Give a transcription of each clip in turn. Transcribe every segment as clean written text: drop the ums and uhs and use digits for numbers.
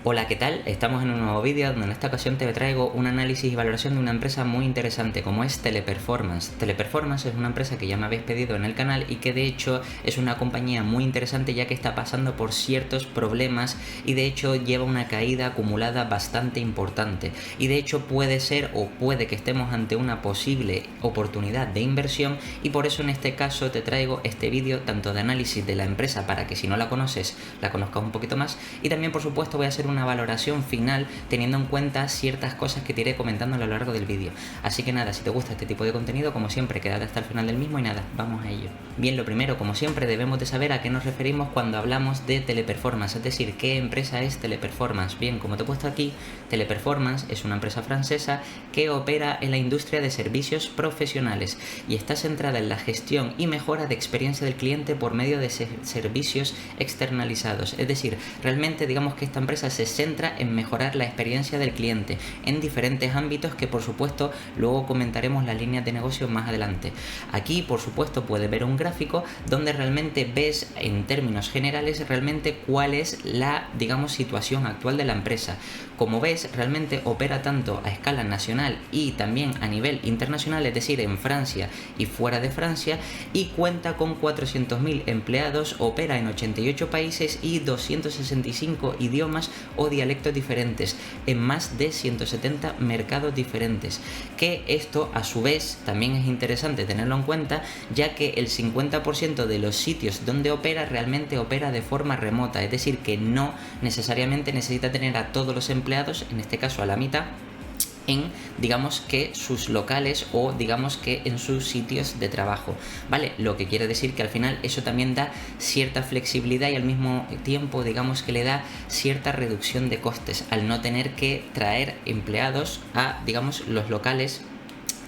Hola, ¿qué tal? Estamos en un nuevo vídeo donde en esta ocasión te traigo un análisis y valoración de una empresa muy interesante como es Teleperformance. Teleperformance es una empresa que ya me habéis pedido en el canal y que de hecho es una compañía muy interesante ya que está pasando por ciertos problemas y de hecho lleva una caída acumulada bastante importante. Y de hecho puede ser o puede que estemos ante una posible oportunidad de inversión y por eso en este caso te traigo este vídeo tanto de análisis de la empresa para que si no la conoces la conozcas un poquito más y también por supuesto voy a hacer una valoración final teniendo en cuenta ciertas cosas que te iré comentando a lo largo del vídeo. Así que nada, si te gusta este tipo de contenido, como siempre, quédate hasta el final del mismo y nada, vamos a ello. Bien, lo primero, como siempre, debemos de saber a qué nos referimos cuando hablamos de Teleperformance, es decir, qué empresa es Teleperformance. Bien, como te he puesto aquí, Teleperformance es una empresa francesa que opera en la industria de servicios profesionales y está centrada en la gestión y mejora de experiencia del cliente por medio de servicios externalizados. Es decir, realmente digamos que esta empresa se centra en mejorar la experiencia del cliente en diferentes ámbitos que por supuesto luego comentaremos las líneas de negocio más adelante. Aquí por supuesto puedes ver un gráfico donde realmente ves en términos generales realmente cuál es la digamos situación actual de la empresa. Como ves realmente opera tanto a escala nacional y también a nivel internacional, es decir en Francia y fuera de Francia, y cuenta con 400.000 empleados, opera en 88 países y 265 idiomas o dialectos diferentes en más de 170 mercados diferentes, que esto a su vez también es interesante tenerlo en cuenta ya que el 50% de los sitios donde opera realmente opera de forma remota, es decir que no necesariamente necesita tener a todos los empleados, en este caso a la mitad, en digamos que sus locales o digamos que en sus sitios de trabajo, ¿vale? Lo que quiere decir que al final eso también da cierta flexibilidad y al mismo tiempo digamos que le da cierta reducción de costes al no tener que traer empleados a digamos los locales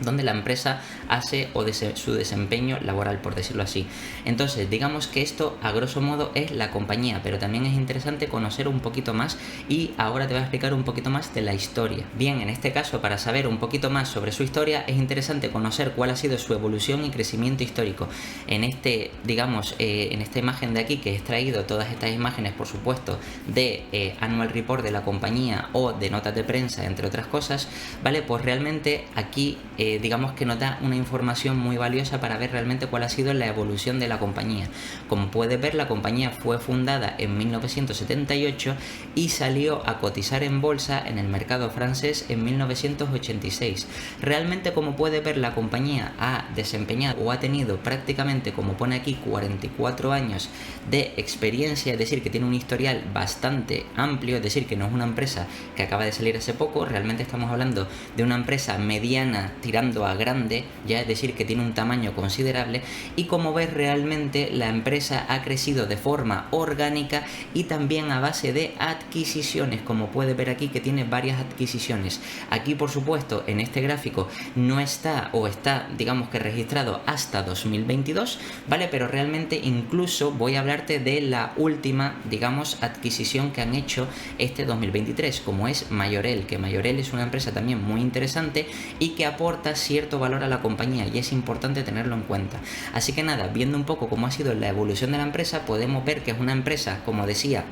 donde la empresa hace su desempeño laboral, por decirlo así. Entonces, digamos que esto a grosso modo es la compañía, pero también es interesante conocer un poquito más y ahora te voy a explicar un poquito más de la historia. Bien, en este caso, para saber un poquito más sobre su historia, es interesante conocer cuál ha sido su evolución y crecimiento histórico. En este, digamos, en esta imagen de aquí, que he extraído todas estas imágenes, por supuesto, de Annual Report de la compañía o de notas de prensa, entre otras cosas, ¿vale? Pues realmente aquí digamos que nos da una información muy valiosa para ver realmente cuál ha sido la evolución de la compañía. Como puedes ver, la compañía fue fundada en 1978 y salió a cotizar en bolsa en el mercado francés en 1986. Realmente, como puedes ver, la compañía ha desempeñado o ha tenido prácticamente, como pone aquí, 44 años de experiencia, es decir, que tiene un historial bastante amplio, es decir, que no es una empresa que acaba de salir hace poco, realmente estamos hablando de una empresa mediana tirando a grande, ya es decir que tiene un tamaño considerable, y como ves realmente la empresa ha crecido de forma orgánica y también a base de adquisiciones, como puedes ver aquí que tiene varias adquisiciones. Aquí por supuesto en este gráfico no está o está digamos que registrado hasta 2022, ¿vale? Pero realmente incluso voy a hablarte de la última digamos adquisición que han hecho este 2023, como es Majorel, que Majorel es una empresa también muy interesante y que aporta cierto valor a la compañía y es importante tenerlo en cuenta. Así que nada, viendo un poco cómo ha sido la evolución de la empresa, podemos ver que es una empresa, como decía,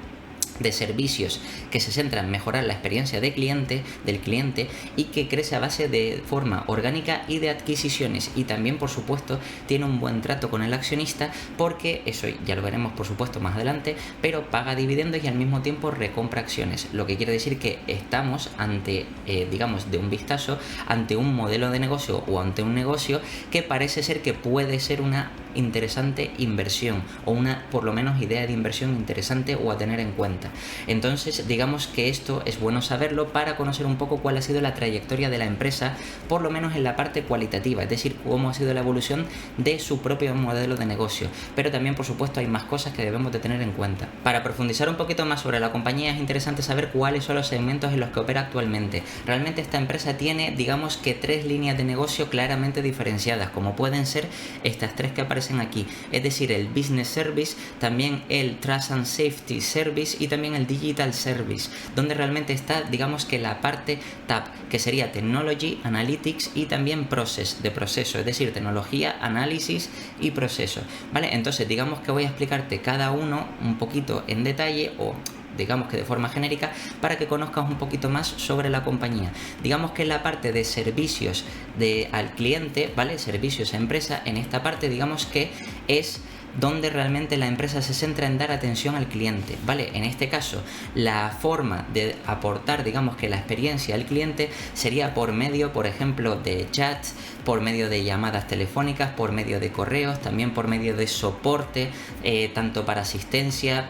de servicios que se centra en mejorar la experiencia del cliente y que crece a base de forma orgánica y de adquisiciones, y también por supuesto tiene un buen trato con el accionista porque eso ya lo veremos por supuesto más adelante, pero paga dividendos y al mismo tiempo recompra acciones, lo que quiere decir que estamos ante digamos de un vistazo ante un modelo de negocio o ante un negocio que parece ser que puede ser una interesante inversión o una por lo menos idea de inversión interesante o a tener en cuenta. Entonces digamos que esto es bueno saberlo para conocer un poco cuál ha sido la trayectoria de la empresa, por lo menos en la parte cualitativa, es decir, cómo ha sido la evolución de su propio modelo de negocio, pero también por supuesto hay más cosas que debemos de tener en cuenta. Para profundizar un poquito más sobre la compañía es interesante saber cuáles son los segmentos en los que opera actualmente. Realmente esta empresa tiene digamos que 3 líneas de negocio claramente diferenciadas, como pueden ser estas 3 que aparecen aquí, es decir, el Business Service, también el Trust and Safety Service y también el Digital Service, donde realmente está digamos que la parte TAP, que sería Technology, Analytics y también Process, de proceso, es decir, tecnología, análisis y proceso, ¿vale? Entonces digamos que voy a explicarte cada uno un poquito en detalle o digamos que de forma genérica, para que conozcas un poquito más sobre la compañía. Digamos que en la parte de servicios al cliente, ¿vale? Servicios a empresa, en esta parte digamos que es donde realmente la empresa se centra en dar atención al cliente, ¿vale? En este caso, la forma de aportar, digamos que la experiencia al cliente sería por medio, por ejemplo, de chats, por medio de llamadas telefónicas, por medio de correos, también por medio de soporte, tanto para asistencia,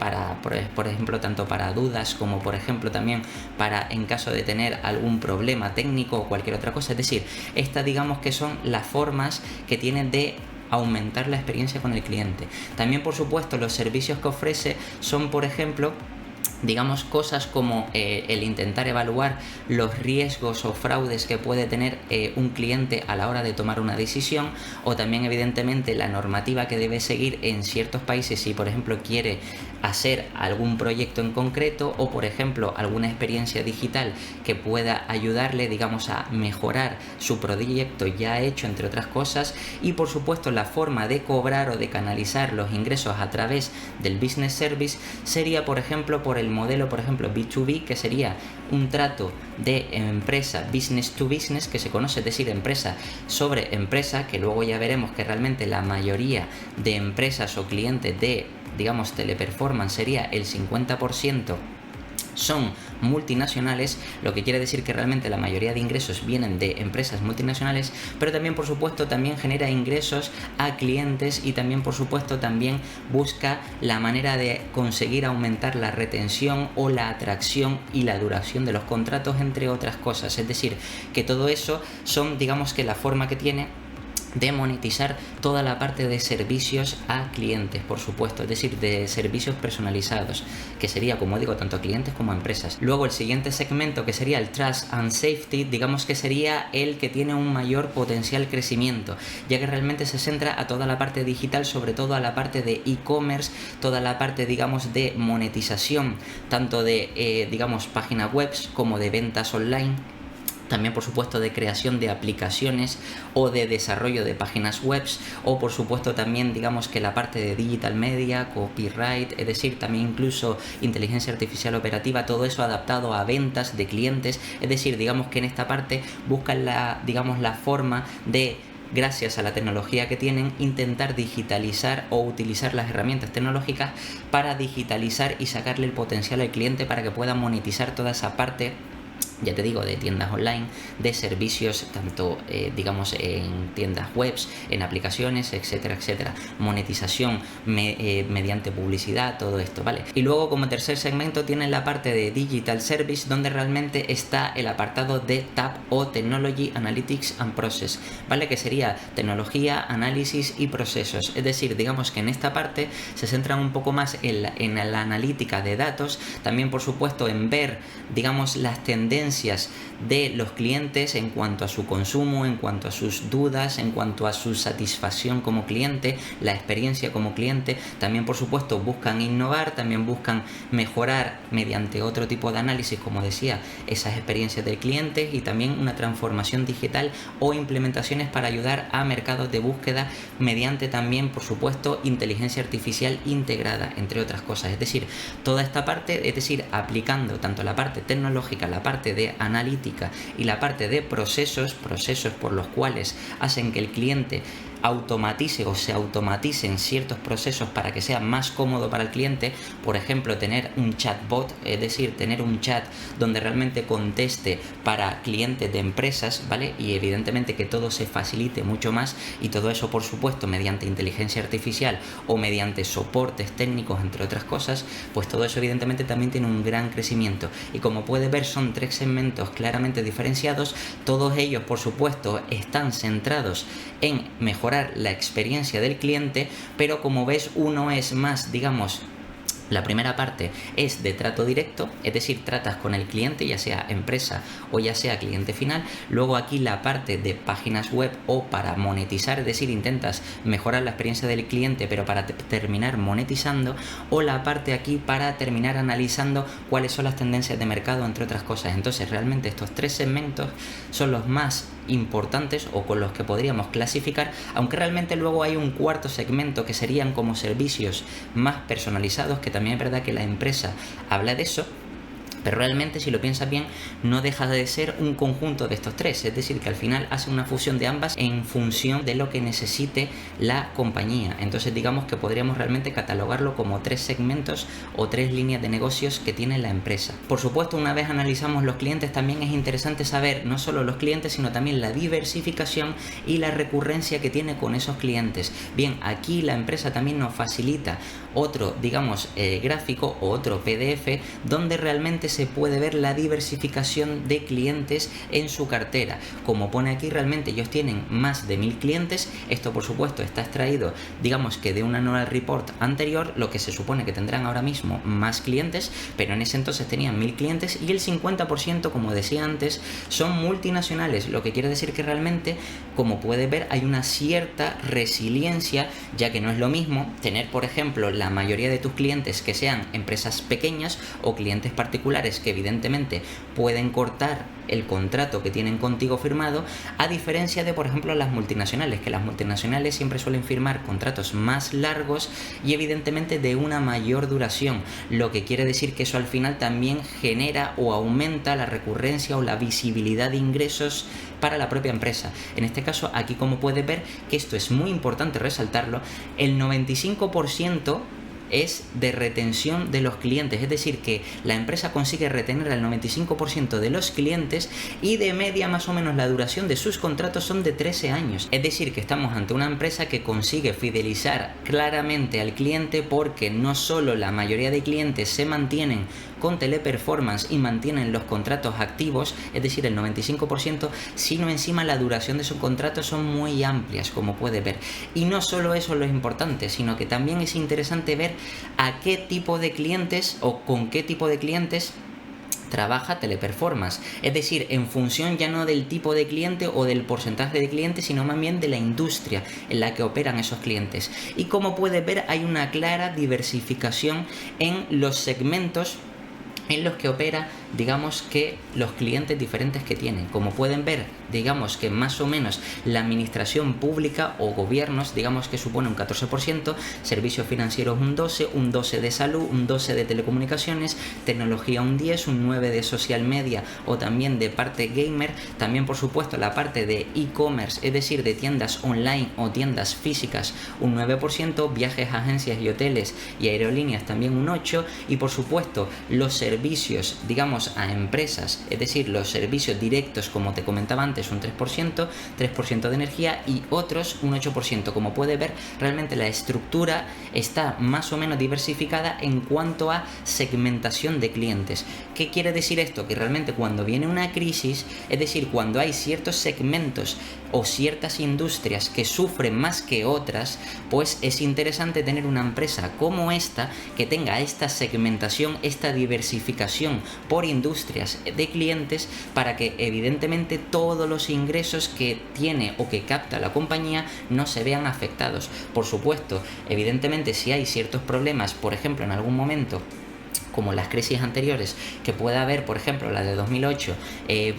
por ejemplo, tanto para dudas como, por ejemplo, también para en caso de tener algún problema técnico o cualquier otra cosa. Es decir, estas digamos que son las formas que tienen de aumentar la experiencia con el cliente. También, por supuesto, los servicios que ofrece son, por ejemplo, digamos cosas como el intentar evaluar los riesgos o fraudes que puede tener un cliente a la hora de tomar una decisión, o también evidentemente la normativa que debe seguir en ciertos países si por ejemplo quiere hacer algún proyecto en concreto, o por ejemplo alguna experiencia digital que pueda ayudarle digamos a mejorar su proyecto ya hecho, entre otras cosas. Y por supuesto la forma de cobrar o de canalizar los ingresos a través del business service sería por ejemplo por el modelo, por ejemplo, B2B, que sería un trato de empresa business to business, que se conoce, es decir, empresa sobre empresa, que luego ya veremos que realmente la mayoría de empresas o clientes de, digamos, teleperformance sería el 50%. Son multinacionales, lo que quiere decir que realmente la mayoría de ingresos vienen de empresas multinacionales, pero también por supuesto también genera ingresos a clientes, y también por supuesto también busca la manera de conseguir aumentar la retención o la atracción y la duración de los contratos, entre otras cosas. Es decir, que todo eso son digamos que la forma que tiene de monetizar toda la parte de servicios a clientes, por supuesto, es decir, de servicios personalizados, que sería, como digo, tanto a clientes como a empresas. Luego el siguiente segmento, que sería el Trust and Safety, digamos que sería el que tiene un mayor potencial crecimiento, ya que realmente se centra a toda la parte digital, sobre todo a la parte de e-commerce, toda la parte, digamos, de monetización, tanto de, digamos, páginas web como de ventas online. También por supuesto de creación de aplicaciones o de desarrollo de páginas web, o por supuesto también digamos que la parte de digital media, copyright, es decir, también incluso inteligencia artificial operativa, todo eso adaptado a ventas de clientes. Es decir, digamos que en esta parte buscan la forma de, gracias a la tecnología que tienen, intentar digitalizar o utilizar las herramientas tecnológicas para digitalizar y sacarle el potencial al cliente para que pueda monetizar toda esa parte, ya te digo, de tiendas online, de servicios tanto digamos en tiendas webs, en aplicaciones, etcétera, etcétera. Monetización mediante publicidad, todo esto, ¿vale? Y luego como tercer segmento tienen la parte de Digital Service, donde realmente está el apartado de TAP o Technology, Analytics and Process, ¿vale? Que sería tecnología, análisis y procesos. Es decir, digamos que en esta parte se centran un poco más en la analítica de datos, también por supuesto en ver, digamos, las tendencias de los clientes en cuanto a su consumo, en cuanto a sus dudas, en cuanto a su satisfacción como cliente, la experiencia como cliente. También por supuesto buscan innovar, también buscan mejorar mediante otro tipo de análisis, como decía, esas experiencias del cliente, y también una transformación digital o implementaciones para ayudar a mercados de búsqueda mediante también por supuesto inteligencia artificial integrada, entre otras cosas. Es decir, toda esta parte, es decir, aplicando tanto la parte tecnológica, la parte de analítica y la parte de procesos por los cuales hacen que el cliente automatice o se automaticen ciertos procesos para que sea más cómodo para el cliente. Por ejemplo, tener un chatbot, es decir, tener un chat donde realmente conteste para clientes de empresas, ¿vale? Y evidentemente que todo se facilite mucho más, y todo eso por supuesto mediante inteligencia artificial o mediante soportes técnicos, entre otras cosas. Pues todo eso evidentemente también tiene un gran crecimiento, y como puedes ver son tres segmentos claramente diferenciados. Todos ellos por supuesto están centrados en mejorar la experiencia del cliente, pero como ves, uno es más, digamos, la primera parte es de trato directo, es decir, tratas con el cliente, ya sea empresa o ya sea cliente final. Luego aquí la parte de páginas web o para monetizar, es decir, intentas mejorar la experiencia del cliente pero para terminar monetizando. O la parte aquí para terminar analizando cuáles son las tendencias de mercado, entre otras cosas. Entonces realmente estos tres segmentos son los más importantes o con los que podríamos clasificar, aunque realmente luego hay un cuarto segmento que serían como servicios más personalizados, que también es verdad que la empresa habla de eso. Pero realmente, si lo piensas bien, no deja de ser un conjunto de estos tres, es decir, que al final hace una fusión de ambas en función de lo que necesite la compañía. Entonces digamos que podríamos realmente catalogarlo como tres segmentos o tres líneas de negocios que tiene la empresa. Por supuesto, una vez analizamos los clientes, también es interesante saber no solo los clientes, sino también la diversificación y la recurrencia que tiene con esos clientes. Bien, aquí la empresa también nos facilita otro, digamos, gráfico o otro PDF donde realmente se puede ver la diversificación de clientes en su cartera. Como pone aquí, realmente ellos tienen más de 1000 clientes. Esto, por supuesto, está extraído, digamos que de un annual report anterior, lo que se supone que tendrán ahora mismo más clientes, pero en ese entonces tenían 1000 clientes y el 50%, como decía antes, son multinacionales, lo que quiere decir que realmente, como puedes ver, hay una cierta resiliencia, ya que no es lo mismo tener, por ejemplo, la mayoría de tus clientes que sean empresas pequeñas o clientes particulares que evidentemente pueden cortar el contrato que tienen contigo firmado, a diferencia de, por ejemplo, las multinacionales, que las multinacionales siempre suelen firmar contratos más largos y evidentemente de una mayor duración, lo que quiere decir que eso al final también genera o aumenta la recurrencia o la visibilidad de ingresos para la propia empresa. En este caso, aquí, como puedes ver, que esto es muy importante resaltarlo, el 95% es de retención de los clientes, es decir, que la empresa consigue retener al 95% de los clientes y de media más o menos la duración de sus contratos son de 13 años. Es decir, que estamos ante una empresa que consigue fidelizar claramente al cliente, porque no solo la mayoría de clientes se mantienen con Teleperformance y mantienen los contratos activos, es decir, el 95%, sino encima la duración de sus contratos son muy amplias, como puede ver. Y no solo eso es lo importante, sino que también es interesante ver a qué tipo de clientes o con qué tipo de clientes trabaja Teleperformance, es decir, en función ya no del tipo de cliente o del porcentaje de clientes, sino más bien de la industria en la que operan esos clientes. Y como puedes ver, hay una clara diversificación en los segmentos en los que opera, digamos, que los clientes diferentes que tienen. Como pueden ver, digamos que más o menos la administración pública o gobiernos, digamos que supone un 14%, servicios financieros un 12%, un 12% de salud, un 12% de telecomunicaciones, tecnología un 10%, un 9% de social media o también de parte gamer, también por supuesto la parte de e-commerce, es decir, de tiendas online o tiendas físicas, un 9%, viajes, agencias y hoteles y aerolíneas también un 8%, y por supuesto los servicios, digamos, a empresas, es decir, los servicios directos, como te comentaba antes, un 3%, 3% de energía y otros un 8%. Como puedes ver, realmente la estructura está más o menos diversificada en cuanto a segmentación de clientes. ¿Qué quiere decir esto? Que realmente cuando viene una crisis, es decir, cuando hay ciertos segmentos o ciertas industrias que sufren más que otras, pues es interesante tener una empresa como esta que tenga esta segmentación, esta diversificación por industrias de clientes, para que evidentemente todos los ingresos que tiene o que capta la compañía no se vean afectados. Por supuesto, evidentemente, si hay ciertos problemas, por ejemplo, en algún momento, como las crisis anteriores, que pueda haber, por ejemplo, la de 2008,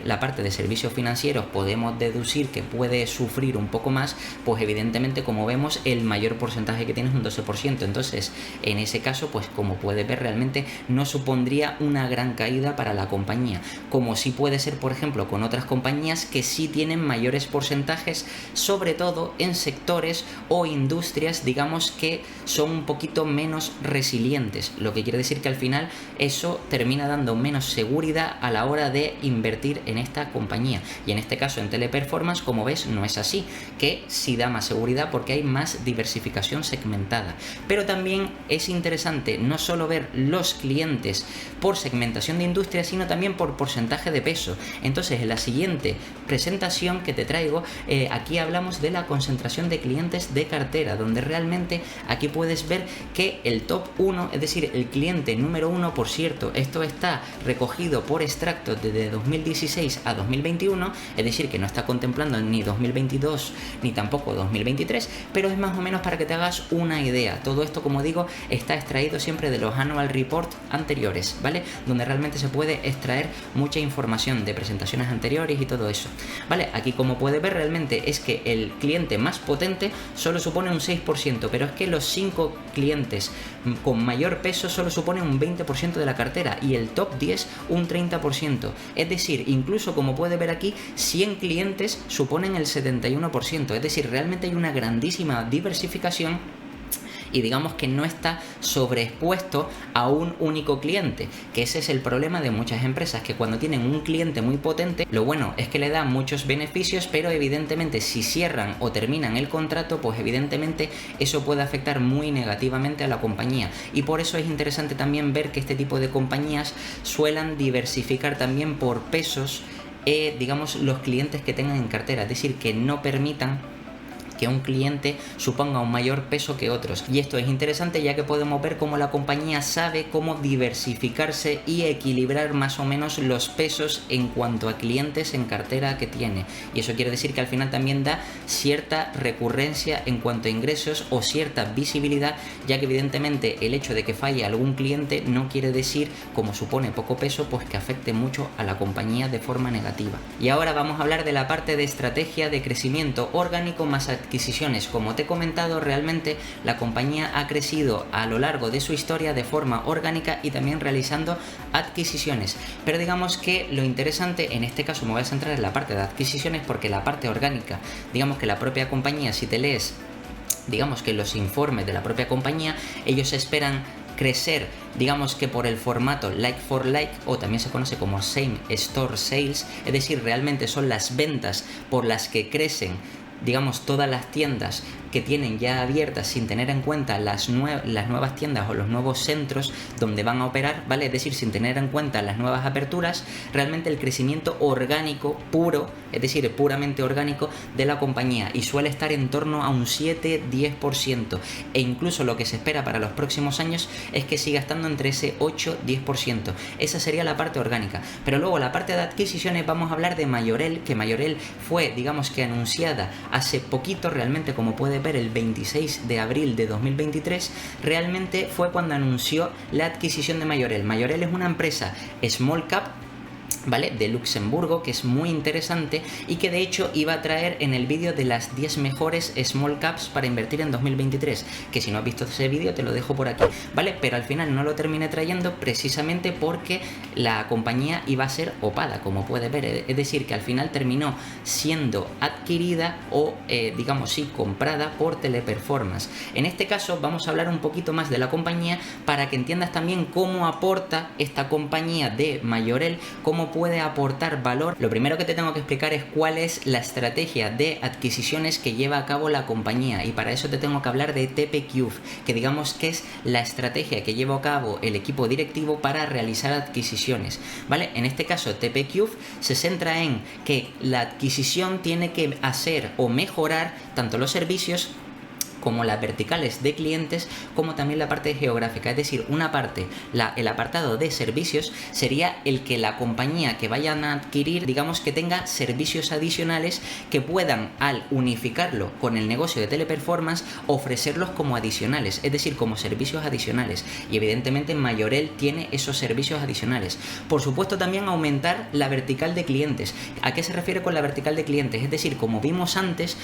la parte de servicios financieros, podemos deducir que puede sufrir un poco más, pues evidentemente, como vemos, el mayor porcentaje que tiene es un 12%. Entonces, en ese caso, pues como puede ver, realmente no supondría una gran caída para la compañía, como sí puede ser, por ejemplo, con otras compañías que sí tienen mayores porcentajes, sobre todo en sectores o industrias, digamos, que son un poquito menos resilientes, lo que quiere decir que al final eso termina dando menos seguridad a la hora de invertir en esta compañía. Y en este caso, en Teleperformance, como ves, no es así, que sí da más seguridad porque hay más diversificación segmentada. Pero también es interesante no solo ver los clientes por segmentación de industria, sino también por porcentaje de peso. Entonces, en la siguiente presentación que te traigo, aquí hablamos de la concentración de clientes de cartera, donde realmente aquí puedes ver que el top 1, es decir, el cliente número 1 2021, por cierto, esto está recogido por extractos desde 2016 a 2021, es decir, que no está contemplando ni 2022 ni tampoco 2023, pero es más o menos para que te hagas una idea. Todo esto, como digo, está extraído siempre de los annual report anteriores, ¿vale? Donde realmente se puede extraer mucha información de presentaciones anteriores y todo eso, ¿vale? Aquí, como puedes ver, realmente es que el cliente más potente solo supone un 6%, pero es que los 5 clientes con mayor peso solo supone un 20% de la cartera y el top 10 un 30%. Es decir, incluso como puedes ver aquí, 100 clientes suponen el 71%. Es decir, realmente hay una grandísima diversificación y digamos que no está sobreexpuesto a un único cliente, que ese es el problema de muchas empresas, que cuando tienen un cliente muy potente, lo bueno es que le da muchos beneficios, pero evidentemente si cierran o terminan el contrato, pues evidentemente eso puede afectar muy negativamente a la compañía, y por eso es interesante también ver que este tipo de compañías suelan diversificar también por pesos, digamos, los clientes que tengan en cartera, es decir, que no permitan que un cliente suponga un mayor peso que otros. Y esto es interesante, ya que podemos ver cómo la compañía sabe cómo diversificarse y equilibrar más o menos los pesos en cuanto a clientes en cartera que tiene. Y eso quiere decir que al final también da cierta recurrencia en cuanto a ingresos o cierta visibilidad, ya que evidentemente el hecho de que falle algún cliente no quiere decir, como supone poco peso, pues que afecte mucho a la compañía de forma negativa. Y ahora vamos a hablar de la parte de estrategia de crecimiento orgánico más adquisiciones. Como te he comentado, realmente la compañía ha crecido a lo largo de su historia de forma orgánica y también realizando adquisiciones, pero digamos que lo interesante en este caso me voy a centrar en la parte de adquisiciones, porque la parte orgánica, digamos que la propia compañía, si te lees digamos que los informes de la propia compañía, ellos esperan crecer, digamos que por el formato like for like, o también se conoce como same store sales, es decir, realmente son las ventas por las que crecen, digamos, todas las tiendas que tienen ya abiertas sin tener en cuenta las nuevas tiendas o los nuevos centros donde van a operar, ¿vale? Es decir, sin tener en cuenta las nuevas aperturas, realmente el crecimiento orgánico puro, es decir, puramente orgánico de la compañía, y suele estar en torno a un 7-10%, e incluso lo que se espera para los próximos años es que siga estando entre ese 8-10%. Esa sería la parte orgánica. Pero luego la parte de adquisiciones vamos a hablar de Mayorel, que Mayorel fue, digamos que anunciada hace poquito, realmente, como puede ver, el 26 de abril de 2023, realmente fue cuando anunció la adquisición de Mayorel. Mayorel es una empresa small cap, ¿vale?, de Luxemburgo, que es muy interesante y que de hecho iba a traer en el vídeo de las 10 mejores small caps para invertir en 2023, que si no has visto ese vídeo te lo dejo por aquí, ¿vale? Pero al final no lo terminé trayendo precisamente porque la compañía iba a ser opada, como puedes ver, es decir, que al final terminó siendo adquirida o, digamos, sí, comprada por Teleperformance. En este caso vamos a hablar un poquito más de la compañía para que entiendas también cómo aporta esta compañía de Mayorel, cómo puede aportar valor. Lo primero que te tengo que explicar es cuál es la estrategia de adquisiciones que lleva a cabo la compañía, y para eso te tengo que hablar de TPQ, que digamos que es la estrategia que lleva a cabo el equipo directivo para realizar adquisiciones, ¿vale? En este caso TPQ se centra en que la adquisición tiene que hacer o mejorar tanto los servicios como las verticales de clientes, como también la parte geográfica. Es decir, una parte, el apartado de servicios, sería el que la compañía que vayan a adquirir, digamos que tenga servicios adicionales que puedan, al unificarlo con el negocio de Teleperformance, ofrecerlos como adicionales, es decir, como servicios adicionales. Y evidentemente Mayorel tiene esos servicios adicionales. Por supuesto, también aumentar la vertical de clientes. ¿A qué se refiere con la vertical de clientes? Es decir, como vimos antes,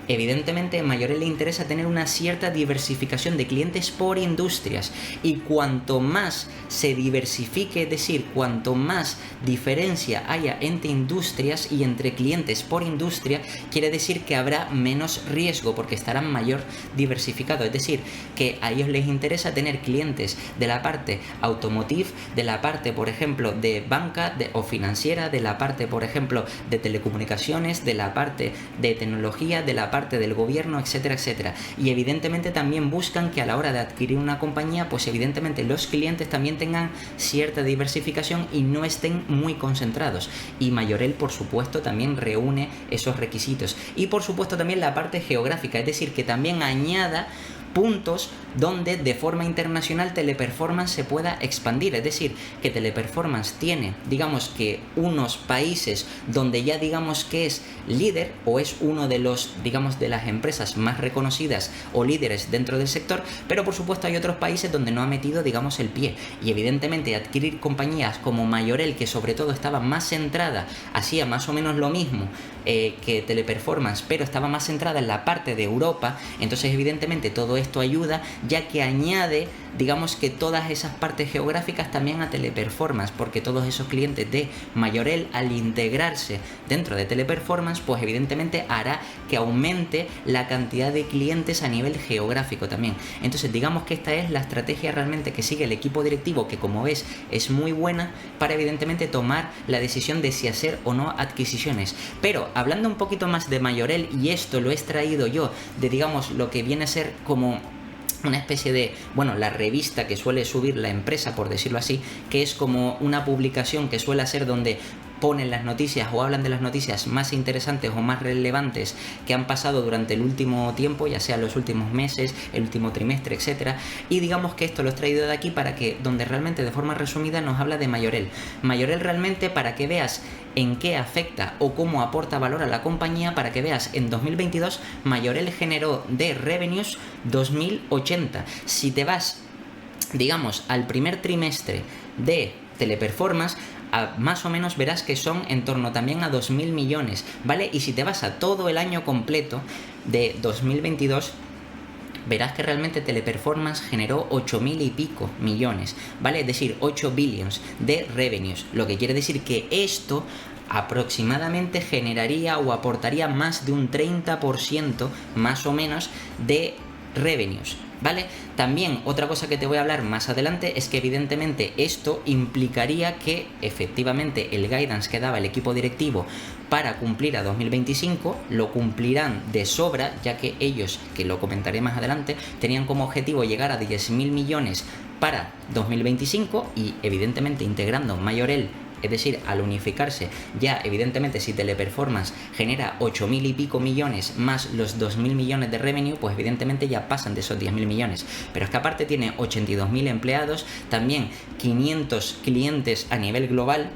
evidentemente a Mayorel le interesa tener una cierta diversificación de clientes por industrias, y cuanto más se diversifique, es decir, cuanto más diferencia haya entre industrias y entre clientes por industria, quiere decir que habrá menos riesgo porque estarán mayor diversificados. Es decir, que a ellos les interesa tener clientes de la parte automotive, de la parte, por ejemplo, de banca o financiera, de la parte, por ejemplo, de telecomunicaciones, de la parte de tecnología, de la parte del gobierno, etcétera, etcétera. Y evidentemente también buscan que a la hora de adquirir una compañía, pues evidentemente los clientes también tengan cierta diversificación y no estén muy concentrados. Y Mayorel, por supuesto, también reúne esos requisitos. Y por supuesto también la parte geográfica, es decir, que también añada puntos donde de forma internacional Teleperformance se pueda expandir. Es decir, que Teleperformance tiene, digamos que unos países donde ya digamos que es líder o es uno de los, digamos, de las empresas más reconocidas o líderes dentro del sector, pero por supuesto hay otros países donde no ha metido, digamos, el pie. Y evidentemente adquirir compañías como Mayorel, que sobre todo estaba más centrada, hacía más o menos lo mismo que Teleperformance, pero estaba más centrada en la parte de Europa, entonces evidentemente todo esto ayuda, ya que añade, digamos que todas esas partes geográficas también a Teleperformance, porque todos esos clientes de Mayorel, al integrarse dentro de Teleperformance, pues evidentemente hará que aumente la cantidad de clientes a nivel geográfico también. Entonces digamos que esta es la estrategia realmente que sigue el equipo directivo, que como ves es muy buena para evidentemente tomar la decisión de si hacer o no adquisiciones. Pero hablando un poquito más de Mayorel, y esto lo he extraído yo de, digamos, lo que viene a ser como una especie de, bueno, la revista que suele subir la empresa, por decirlo así, que es como una publicación que suele ser donde ponen las noticias o hablan de las noticias más interesantes o más relevantes que han pasado durante el último tiempo, ya sea los últimos meses, el último trimestre, etcétera. Y digamos que esto lo he traído de aquí para que, donde realmente de forma resumida nos habla de Mayorel. Mayorel realmente, para que veas en qué afecta o cómo aporta valor a la compañía, para que veas, en 2022 Mayorel generó de revenues 2080. Si te vas, digamos, al primer trimestre de Teleperformance, más o menos verás que son en torno también a 2.000 millones, ¿vale? Y si te vas a todo el año completo de 2022, verás que realmente Teleperformance generó 8.000 y pico millones, ¿vale? Es decir, 8 billions de revenues, lo que quiere decir que esto aproximadamente generaría o aportaría más de un 30% más o menos de revenues, ¿vale? También otra cosa que te voy a hablar más adelante es que evidentemente esto implicaría que efectivamente el guidance que daba el equipo directivo para cumplir a 2025 lo cumplirán de sobra, ya que ellos, que lo comentaré más adelante, tenían como objetivo llegar a 10.000 millones para 2025 y evidentemente integrando Mayorel. Es decir, al unificarse, ya evidentemente si Teleperformance genera 8.000 y pico millones más los 2.000 millones de revenue, pues evidentemente ya pasan de esos 10.000 millones. Pero es que aparte tiene 82.000 empleados, también 500 clientes a nivel global.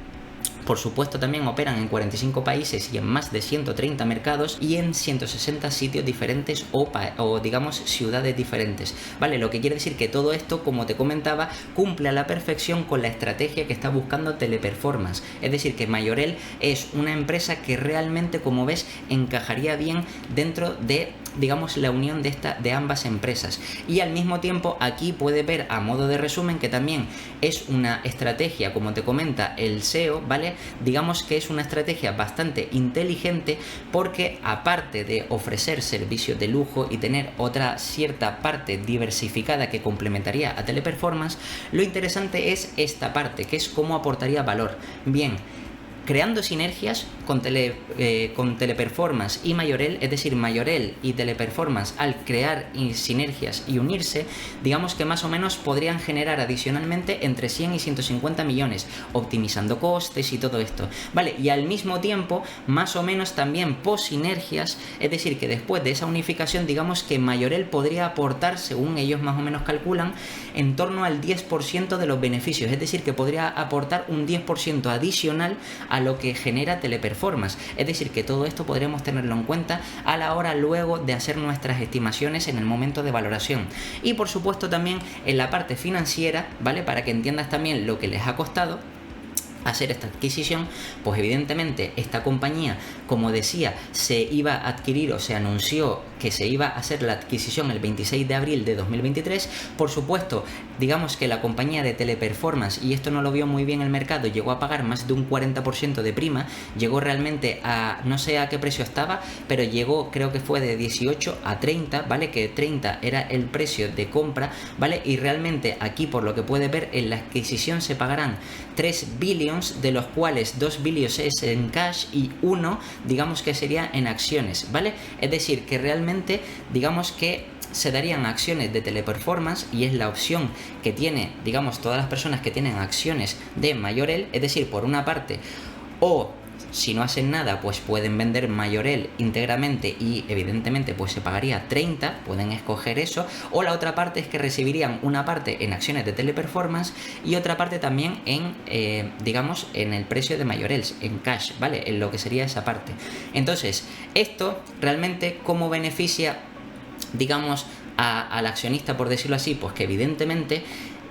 Por supuesto también operan en 45 países y en más de 130 mercados y en 160 sitios diferentes o digamos ciudades diferentes, ¿vale? Lo que quiere decir que todo esto, como te comentaba, cumple a la perfección con la estrategia que está buscando Teleperformance. Es decir, que Mayorel es una empresa que realmente, como ves, encajaría bien dentro de, digamos, la unión de ambas empresas. Y al mismo tiempo aquí puedes ver a modo de resumen que también es una estrategia, como te comenta el CEO, ¿vale? Digamos que es una estrategia bastante inteligente porque aparte de ofrecer servicios de lujo y tener otra cierta parte diversificada que complementaría a Teleperformance, lo interesante es esta parte, que es cómo aportaría valor. Bien, creando sinergias con Teleperformance y Mayorel, es decir, Mayorel y Teleperformance al crear sinergias y unirse, digamos que más o menos podrían generar adicionalmente entre 100 y 150 millones, optimizando costes y todo esto, ¿vale? Y al mismo tiempo, más o menos también post sinergias, es decir, que después de esa unificación, digamos que Mayorel podría aportar, según ellos más o menos calculan, en torno al 10% de los beneficios, es decir, que podría aportar un 10% adicional a lo que genera Teleperformance. Es decir, que todo esto podremos tenerlo en cuenta a la hora luego de hacer nuestras estimaciones en el momento de valoración. Y por supuesto también en la parte financiera, ¿vale? Para que entiendas también lo que les ha costado hacer esta adquisición, pues evidentemente esta compañía, como decía, se iba a adquirir o se anunció que se iba a hacer la adquisición el 26 de abril de 2023. Por supuesto, digamos que la compañía de Teleperformance, y esto no lo vio muy bien el mercado, llegó a pagar más de un 40% de prima, llegó realmente a, no sé a qué precio estaba, pero llegó, creo que fue de 18 a 30, ¿vale? Que 30 era el precio de compra, ¿vale? Y realmente aquí, por lo que puedes ver, en la adquisición se pagarán 3 billions, de los cuales 2 billions es en cash y 1, digamos que sería en acciones, ¿vale? Es decir, que realmente, digamos que se darían acciones de Teleperformance y es la opción que tiene, digamos, todas las personas que tienen acciones de Mayorel, es decir, por una parte, o si no hacen nada, pues pueden vender Mayorel íntegramente y evidentemente pues se pagaría 30, pueden escoger eso, o la otra parte es que recibirían una parte en acciones de Teleperformance y otra parte también en, digamos, en el precio de Mayorel, en cash, ¿vale? En lo que sería esa parte. Entonces, esto realmente, ¿cómo beneficia, digamos, al accionista, por decirlo así? Pues que evidentemente,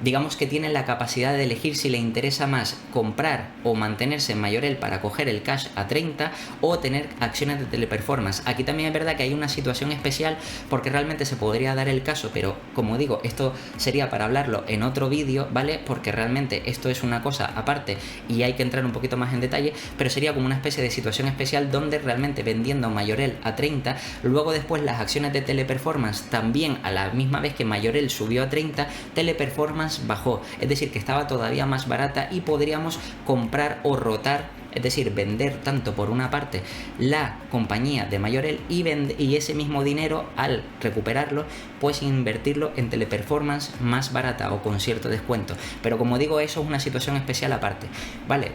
digamos que tiene la capacidad de elegir si le interesa más comprar o mantenerse en Mayorel para coger el cash a 30 o tener acciones de Teleperformance. Aquí también es verdad que hay una situación especial porque realmente se podría dar el caso, pero como digo, esto sería para hablarlo en otro vídeo, ¿vale? Porque realmente esto es una cosa aparte y hay que entrar un poquito más en detalle, pero sería como una especie de situación especial donde realmente vendiendo Mayorel a 30, luego después las acciones de Teleperformance también a la misma vez que Mayorel subió a 30, Teleperformance bajó, es decir, que estaba todavía más barata y podríamos comprar o rotar, es decir, vender tanto por una parte la compañía de Mayorel y ese mismo dinero, al recuperarlo, pues invertirlo en Teleperformance más barata o con cierto descuento. Pero como digo, eso es una situación especial aparte, ¿vale?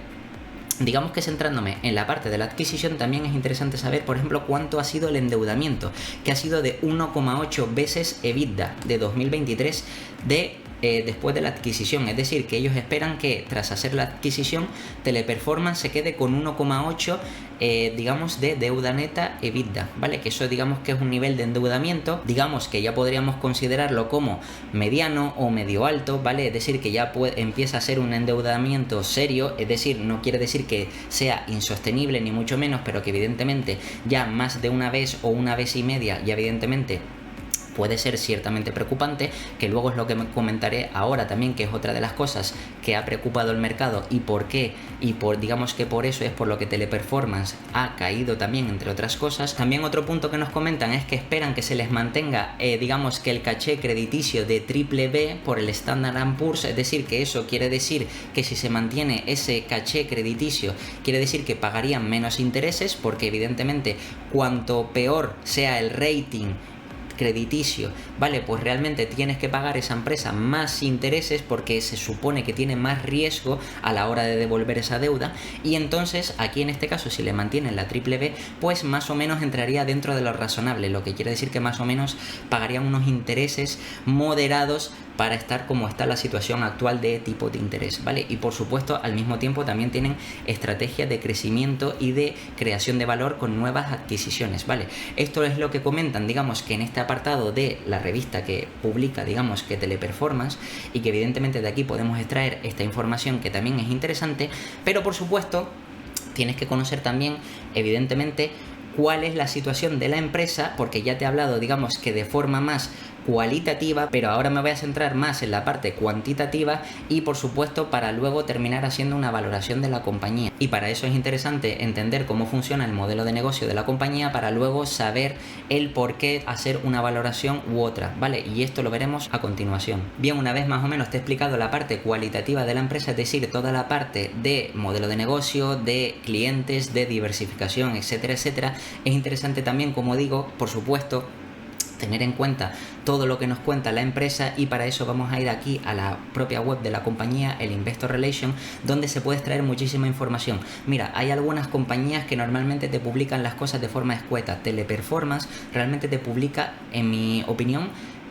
Digamos que centrándome en la parte de la adquisición, también es interesante saber, por ejemplo, cuánto ha sido el endeudamiento, que ha sido de 1,8 veces EBITDA de 2023 después de la adquisición. Es decir, que ellos esperan que tras hacer la adquisición Teleperformance se quede con 1,8 digamos de deuda neta EBITDA, ¿vale? Que eso digamos que es un nivel de endeudamiento, digamos que ya podríamos considerarlo como mediano o medio alto, ¿vale? Es decir, que ya empieza a ser un endeudamiento serio, es decir, no quiere decir que sea insostenible ni mucho menos, pero que evidentemente ya más de una vez o una vez y media ya evidentemente puede ser ciertamente preocupante, que luego es lo que me comentaré ahora también, que es otra de las cosas que ha preocupado el mercado y por qué, y digamos que por eso es por lo que Teleperformance ha caído también, entre otras cosas. También otro punto que nos comentan es que esperan que se les mantenga, digamos que el caché crediticio de BBB por el Standard & Poor's, es decir, que eso quiere decir que si se mantiene ese caché crediticio, quiere decir que pagarían menos intereses, porque evidentemente cuanto peor sea el rating crediticio, ¿vale? Pues realmente tienes que pagar esa empresa más intereses porque se supone que tiene más riesgo a la hora de devolver esa deuda, y entonces aquí en este caso si le mantienen la BBB, pues más o menos entraría dentro de lo razonable, lo que quiere decir que más o menos pagarían unos intereses moderados para estar como está la situación actual de tipo de interés, ¿vale? Y por supuesto al mismo tiempo también tienen estrategias de crecimiento y de creación de valor con nuevas adquisiciones, ¿vale? Esto es lo que comentan, digamos que en este apartado de la revista que publica, digamos que Teleperformance, y que evidentemente de aquí podemos extraer esta información que también es interesante, pero por supuesto tienes que conocer también evidentemente cuál es la situación de la empresa, porque ya te he hablado, digamos que de forma más cualitativa, pero ahora me voy a centrar más en la parte cuantitativa y por supuesto para luego terminar haciendo una valoración de la compañía. Y para eso es interesante entender cómo funciona el modelo de negocio de la compañía para luego saber el por qué hacer una valoración u otra, ¿vale? Y esto lo veremos a continuación. Bien, una vez más o menos te he explicado la parte cualitativa de la empresa, es decir, toda la parte de modelo de negocio, de clientes, de diversificación, etcétera, etcétera. Es interesante también, como digo, por supuesto, tener en cuenta todo lo que nos cuenta la empresa, y para eso vamos a ir aquí a la propia web de la compañía, el Investor Relation, donde se puede extraer muchísima información. Mira, hay algunas compañías que normalmente te publican las cosas de forma escueta. Teleperformance realmente te publica, en mi opinión,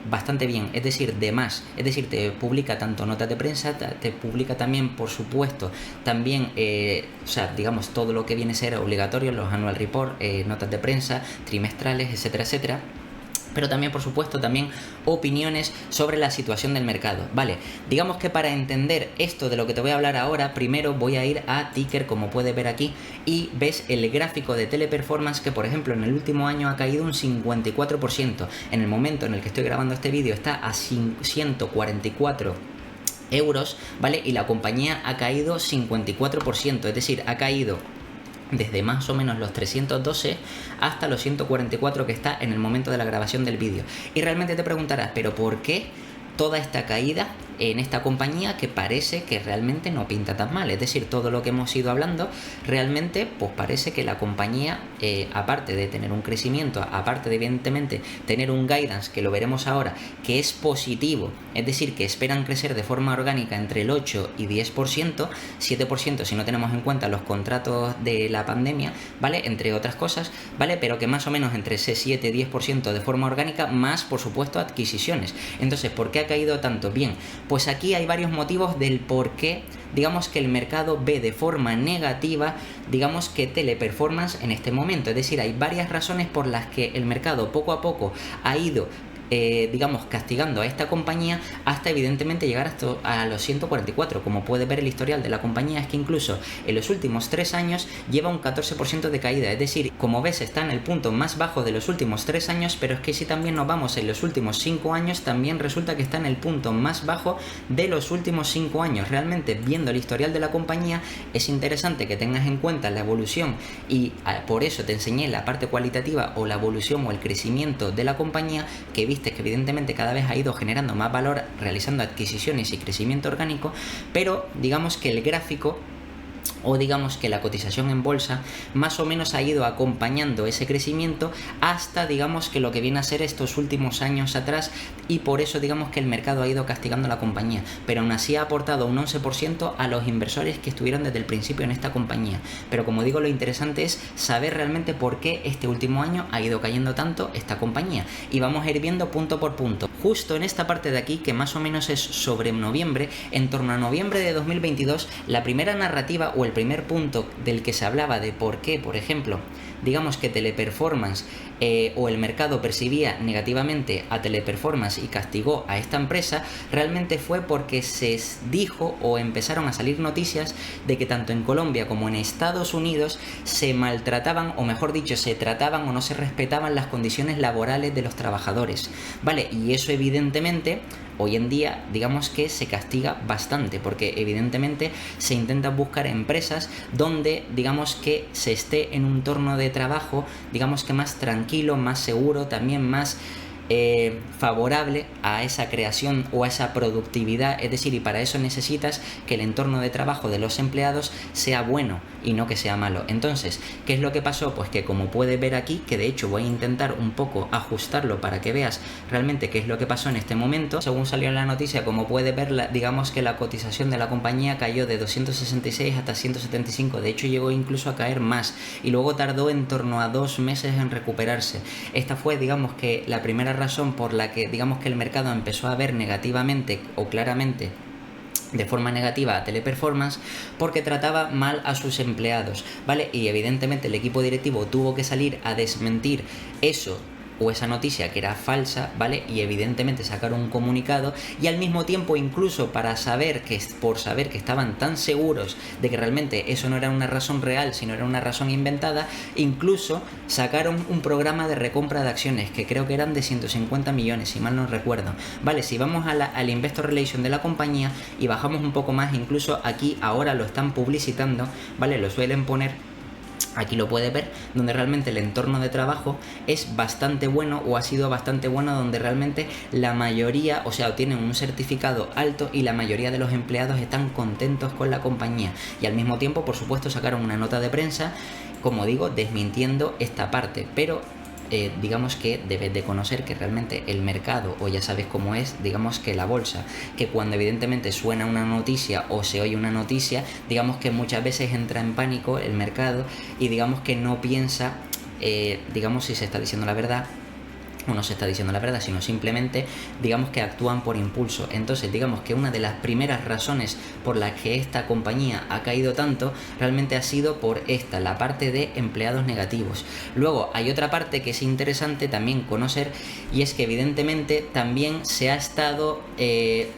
bastante bien, es decir, de más, es decir, te publica tanto notas de prensa, te publica también, por supuesto, también, o sea, digamos, todo lo que viene a ser obligatorio, los annual report, notas de prensa, trimestrales, etcétera, etcétera. Pero también, por supuesto, también opiniones sobre la situación del mercado, ¿vale? Digamos que para entender esto de lo que te voy a hablar ahora, primero voy a ir a Ticker, como puedes ver aquí, y ves el gráfico de Teleperformance que, por ejemplo, en el último año ha caído un 54%. En el momento en el que estoy grabando este vídeo está a 144 euros, ¿vale? Y la compañía ha caído 54%, es decir, ha caído desde más o menos los 312 hasta los 144 que está en el momento de la grabación del vídeo. Y realmente te preguntarás, ¿pero por qué toda esta caída en esta compañía que parece que realmente no pinta tan mal. Es decir, todo lo que hemos ido hablando, realmente pues parece que la compañía, aparte de tener un crecimiento, aparte de evidentemente tener un guidance, que lo veremos ahora, que es positivo, es decir, que esperan crecer de forma orgánica entre el 8 y 10%, 7% si no tenemos en cuenta los contratos de la pandemia, ¿vale? Entre otras cosas, ¿vale? Pero que más o menos entre ese 7-10% de forma orgánica, más por supuesto adquisiciones. Entonces, ¿por qué ha caído tanto? Bien, pues aquí hay varios motivos del por qué, digamos, que el mercado ve de forma negativa, digamos, que Teleperformance en este momento. Es decir, hay varias razones por las que el mercado poco a poco ha ido digamos, castigando a esta compañía hasta evidentemente llegar hasta a los 144. Como puede ver, el historial de la compañía es que incluso en los últimos 3 años lleva un 14% de caída. Es decir, como ves, está en el punto más bajo de los últimos 3 años, pero es que si también nos vamos en los últimos 5 años, también resulta que está en el punto más bajo de los últimos 5 años. Realmente, viendo el historial de la compañía, es interesante que tengas en cuenta la evolución, y por eso te enseñé la parte cualitativa o la evolución o el crecimiento de la compañía, que viste que evidentemente cada vez ha ido generando más valor realizando adquisiciones y crecimiento orgánico, pero digamos que el gráfico, o digamos que la cotización en bolsa, más o menos ha ido acompañando ese crecimiento hasta, digamos, que lo que viene a ser estos últimos años atrás, y por eso digamos que el mercado ha ido castigando a la compañía, pero aún así ha aportado un 11% a los inversores que estuvieron desde el principio en esta compañía. Pero como digo, lo interesante es saber realmente por qué este último año ha ido cayendo tanto esta compañía, y vamos a ir viendo punto por punto. Justo en esta parte de aquí, que más o menos es sobre noviembre, en torno a noviembre de 2022, la primera narrativa o el primer punto del que se hablaba de por qué, por ejemplo, digamos que Teleperformance o el mercado percibía negativamente a Teleperformance y castigó a esta empresa, realmente fue porque se dijo o empezaron a salir noticias de que tanto en Colombia como en Estados Unidos se maltrataban, o mejor dicho, se trataban o no se respetaban las condiciones laborales de los trabajadores, ¿vale? Y eso evidentemente hoy en día, digamos que se castiga bastante, porque evidentemente se intentan buscar empresas donde, digamos, que se esté en un entorno de trabajo, digamos que más tranquilo, más seguro, también más favorable a esa creación o a esa productividad. Es decir, y para eso necesitas que el entorno de trabajo de los empleados sea bueno y no que sea malo. Entonces, ¿qué es lo que pasó? Pues que, como puedes ver aquí, que de hecho voy a intentar un poco ajustarlo para que veas realmente qué es lo que pasó en este momento. Según salió en la noticia, como puedes ver, digamos que la cotización de la compañía cayó de 266 hasta 175, de hecho llegó incluso a caer más, y luego tardó en torno a 2 meses en recuperarse. Esta fue, digamos, que la primera razón por la que, digamos, que el mercado empezó a ver negativamente o claramente de forma negativa a Teleperformance, porque trataba mal a sus empleados, ¿vale? Y evidentemente el equipo directivo tuvo que salir a desmentir eso o esa noticia que era falsa, ¿vale? Y evidentemente sacaron un comunicado, y al mismo tiempo, incluso por saber que estaban tan seguros de que realmente eso no era una razón real, sino era una razón inventada, incluso sacaron un programa de recompra de acciones que creo que eran de 150 millones, si mal no recuerdo, ¿vale? Si vamos al Investor Relation de la compañía y bajamos un poco más, incluso aquí ahora lo están publicitando, ¿vale? Lo suelen poner. Aquí lo puedes ver, donde realmente el entorno de trabajo es bastante bueno, o ha sido bastante bueno, donde realmente la mayoría, o sea, tienen un certificado alto y la mayoría de los empleados están contentos con la compañía. Y al mismo tiempo, por supuesto, sacaron una nota de prensa, como digo, desmintiendo esta parte, pero digamos que debes de conocer que realmente el mercado, o ya sabes cómo es, digamos que la bolsa, que cuando evidentemente suena una noticia o se oye una noticia, digamos que muchas veces entra en pánico el mercado y digamos que no piensa, digamos, si se está diciendo la verdad o no se está diciendo la verdad, sino simplemente, digamos, que actúan por impulso. Entonces, digamos que una de las primeras razones por las que esta compañía ha caído tanto realmente ha sido por la parte de empleados negativos. Luego hay otra parte que es interesante también conocer, y es que evidentemente también se ha estado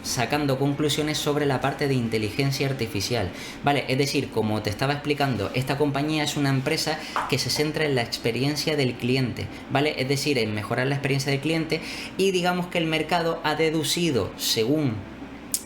sacando conclusiones sobre la parte de inteligencia artificial, ¿vale? Es decir, como te estaba explicando, esta compañía es una empresa que se centra en la experiencia del cliente, ¿vale? Es decir, en mejorar la experiencia del cliente, y digamos que el mercado ha deducido, según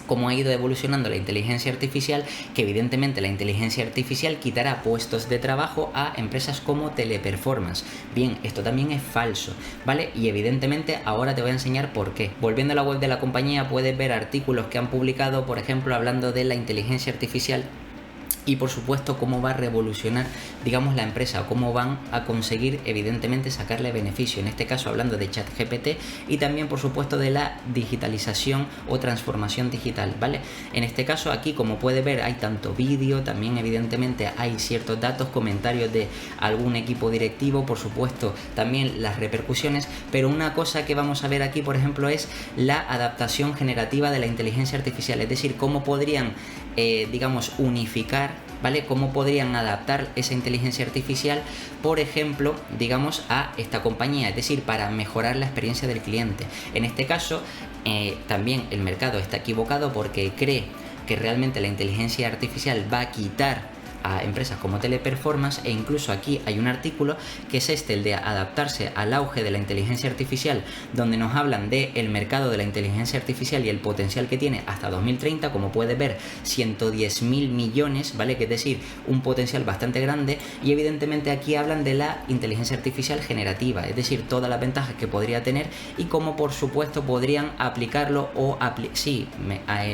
cómo ha ido evolucionando la inteligencia artificial, que evidentemente la inteligencia artificial quitará puestos de trabajo a empresas como Teleperformance. Bien, esto también es falso, ¿vale? Y evidentemente ahora te voy a enseñar por qué. Volviendo a la web de la compañía, puedes ver artículos que han publicado, por ejemplo, hablando de la inteligencia artificial y por supuesto cómo va a revolucionar, digamos, la empresa, o cómo van a conseguir evidentemente sacarle beneficio, en este caso hablando de ChatGPT y también por supuesto de la digitalización o transformación digital, ¿vale? En este caso aquí, como puede ver, hay tanto vídeo, también evidentemente hay ciertos datos, comentarios de algún equipo directivo, por supuesto también las repercusiones, pero una cosa que vamos a ver aquí, por ejemplo, es la adaptación generativa de la inteligencia artificial, es decir, cómo podrían digamos, unificar, ¿vale? Cómo podrían adaptar esa inteligencia artificial, por ejemplo, digamos, a esta compañía, es decir, para mejorar la experiencia del cliente. En este caso, también el mercado está equivocado porque cree que realmente la inteligencia artificial va a quitar a empresas como Teleperformance, e incluso aquí hay un artículo que es el de adaptarse al auge de la inteligencia artificial, donde nos hablan del mercado de la inteligencia artificial y el potencial que tiene hasta 2030, como puedes ver, 110.000 millones, ¿vale? Que es decir, un potencial bastante grande, y evidentemente aquí hablan de la inteligencia artificial generativa, es decir, todas las ventajas que podría tener y cómo por supuesto podrían aplicarlo o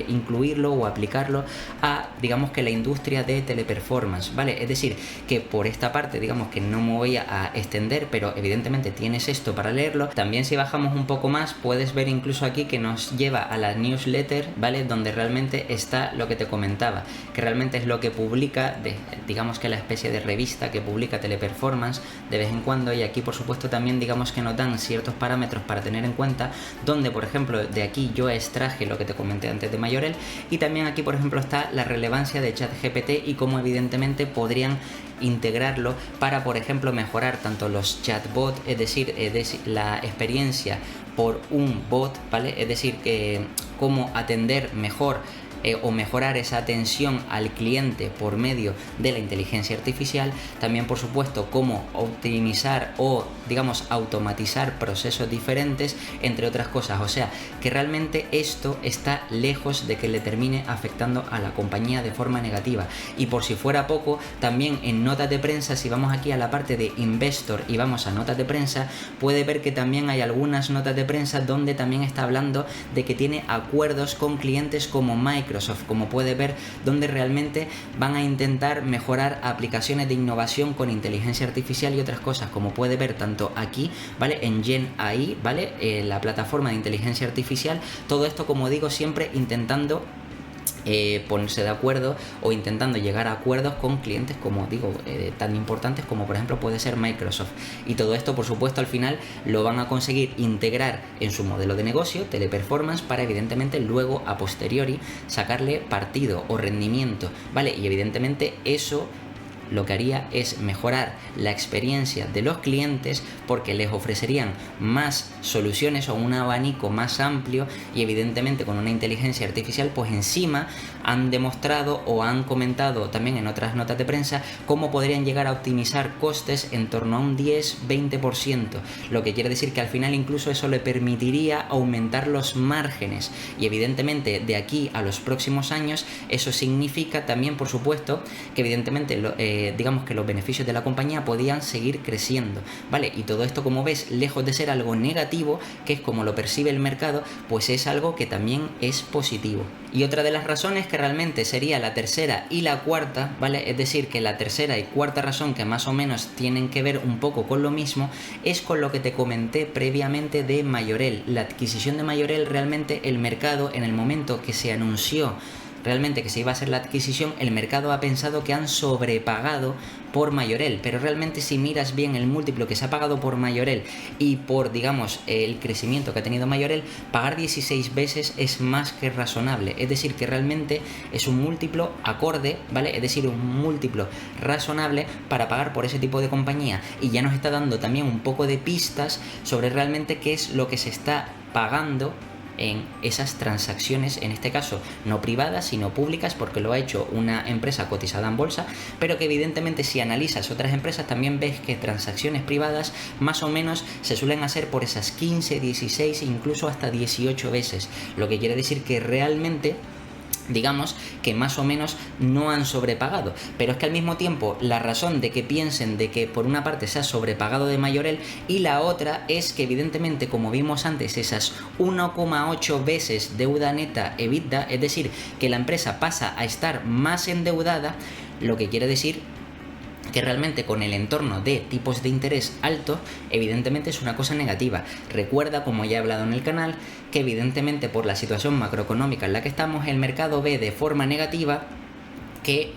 incluirlo o aplicarlo a, digamos, que la industria de Teleperformance, ¿vale? Es decir, que por esta parte, digamos que no me voy a extender, pero evidentemente tienes esto para leerlo. También si bajamos un poco más, puedes ver incluso aquí que nos lleva a la newsletter, ¿vale? Donde realmente está lo que te comentaba, que realmente es lo que publica, digamos que la especie de revista que publica Teleperformance de vez en cuando, y aquí por supuesto también digamos que nos dan ciertos parámetros para tener en cuenta, donde por ejemplo de aquí yo extraje lo que te comenté antes de Majorel, y también aquí por ejemplo está la relevancia de ChatGPT y cómo evidentemente podrían integrarlo para, por ejemplo, mejorar tanto los chatbots, es decir, la experiencia por un bot, ¿vale? Es decir, cómo atender mejor o mejorar esa atención al cliente por medio de la inteligencia artificial. También por supuesto cómo optimizar o digamos automatizar procesos diferentes, entre otras cosas. O sea que realmente esto está lejos de que le termine afectando a la compañía de forma negativa. Y por si fuera poco, también en notas de prensa, si vamos aquí a la parte de Investor y vamos a notas de prensa, puede ver que también hay algunas notas de prensa donde también está hablando de que tiene acuerdos con clientes como Microsoft, como puede ver, donde realmente van a intentar mejorar aplicaciones de innovación con inteligencia artificial y otras cosas, como puede ver tanto aquí, ¿vale? En Gen AI, ¿vale? La plataforma de inteligencia artificial, todo esto, como digo, siempre intentando ponerse de acuerdo o intentando llegar a acuerdos con clientes, como digo, tan importantes como por ejemplo puede ser Microsoft. Y todo esto por supuesto al final lo van a conseguir integrar en su modelo de negocio Teleperformance para evidentemente luego a posteriori sacarle partido o rendimiento, ¿vale? Y evidentemente eso lo que haría es mejorar la experiencia de los clientes porque les ofrecerían más soluciones o un abanico más amplio, y evidentemente con una inteligencia artificial pues encima han demostrado o han comentado también en otras notas de prensa cómo podrían llegar a optimizar costes en torno a un 10-20%, lo que quiere decir que al final incluso eso le permitiría aumentar los márgenes, y evidentemente de aquí a los próximos años eso significa también por supuesto que evidentemente digamos que los beneficios de la compañía podían seguir creciendo, ¿vale? Y todo esto, como ves, lejos de ser algo negativo, que es como lo percibe el mercado, pues es algo que también es positivo. Y otra de las razones que realmente sería la tercera y la cuarta, ¿vale? Es decir, que la tercera y cuarta razón, que más o menos tienen que ver un poco con lo mismo, es con lo que te comenté previamente de Majorel. La adquisición de Majorel, realmente el mercado, en el momento que se anunció realmente que se iba a hacer la adquisición, el mercado ha pensado que han sobrepagado por Majorel, pero realmente si miras bien el múltiplo que se ha pagado por Majorel y por, digamos, el crecimiento que ha tenido Majorel, pagar 16 veces es más que razonable, es decir, que realmente es un múltiplo acorde, ¿vale? Es decir, un múltiplo razonable para pagar por ese tipo de compañía, y ya nos está dando también un poco de pistas sobre realmente qué es lo que se está pagando en esas transacciones, en este caso no privadas sino públicas, porque lo ha hecho una empresa cotizada en bolsa, pero que evidentemente si analizas otras empresas también ves que transacciones privadas más o menos se suelen hacer por esas 15, 16, incluso hasta 18 veces, lo que quiere decir que realmente digamos que más o menos no han sobrepagado, pero es que al mismo tiempo la razón de que piensen de que por una parte se ha sobrepagado de Majorel y la otra es que evidentemente, como vimos antes, esas 1,8 veces deuda neta EBITDA, es decir, que la empresa pasa a estar más endeudada, lo que quiere decir que realmente con el entorno de tipos de interés altos, evidentemente es una cosa negativa. Recuerda, como ya he hablado en el canal, que evidentemente por la situación macroeconómica en la que estamos, el mercado ve de forma negativa que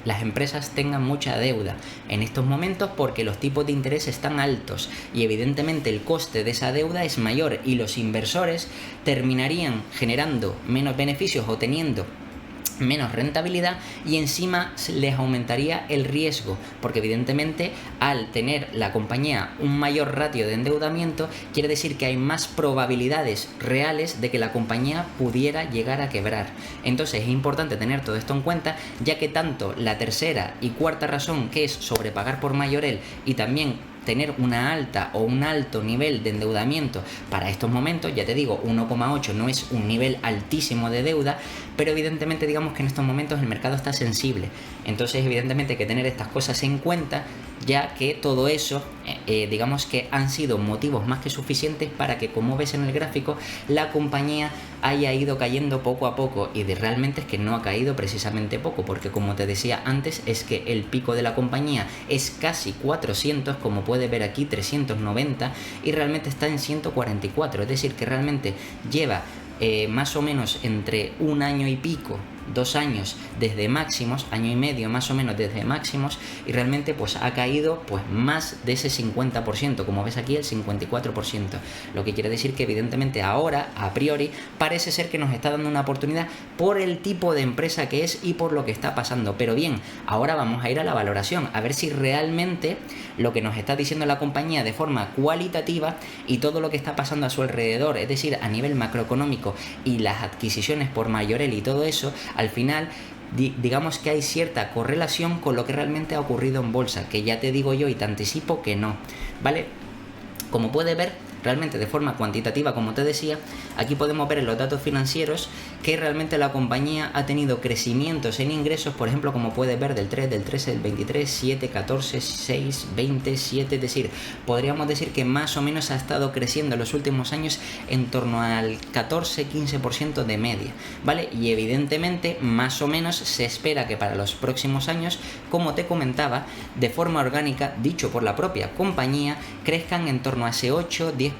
las empresas tengan mucha deuda en estos momentos porque los tipos de interés están altos y evidentemente el coste de esa deuda es mayor y los inversores terminarían generando menos beneficios o teniendo menos rentabilidad y encima les aumentaría el riesgo, porque evidentemente al tener la compañía un mayor ratio de endeudamiento quiere decir que hay más probabilidades reales de que la compañía pudiera llegar a quebrar. Entonces es importante tener todo esto en cuenta, ya que tanto la tercera y cuarta razón, que es sobrepagar por Majorel, y también tener una alta o un alto nivel de endeudamiento para estos momentos, ya te digo, 1,8 no es un nivel altísimo de deuda, pero evidentemente digamos que en estos momentos el mercado está sensible, entonces evidentemente hay que tener estas cosas en cuenta, ya que todo eso digamos que han sido motivos más que suficientes para que, como ves en el gráfico, la compañía haya ido cayendo poco a poco, y realmente es que no ha caído precisamente poco, porque como te decía antes, es que el pico de la compañía es casi 400, como puedes ver aquí 390, y realmente está en 144, es decir que realmente lleva más o menos entre un año y pico, 2 años desde máximos, año y medio más o menos desde máximos, y realmente pues ha caído pues más de ese 50%, como ves aquí el 54%, lo que quiere decir que evidentemente ahora a priori parece ser que nos está dando una oportunidad por el tipo de empresa que es y por lo que está pasando. Pero bien, ahora vamos a ir a la valoración, a ver si realmente lo que nos está diciendo la compañía de forma cualitativa y todo lo que está pasando a su alrededor, es decir, a nivel macroeconómico y las adquisiciones por Majorel y todo eso, al final digamos que hay cierta correlación con lo que realmente ha ocurrido en bolsa, que ya te digo yo y te anticipo que no, ¿vale? Como puedes ver, realmente de forma cuantitativa, como te decía, aquí podemos ver en los datos financieros que realmente la compañía ha tenido crecimientos en ingresos, por ejemplo, como puedes ver del 3, del 13, del 23, 7, 14, 6, 20, 7, es decir, podríamos decir que más o menos ha estado creciendo en los últimos años en torno al 14-15% de media, ¿vale? Y evidentemente más o menos se espera que para los próximos años, como te comentaba, de forma orgánica, dicho por la propia compañía, crezcan en torno a ese 8-10%.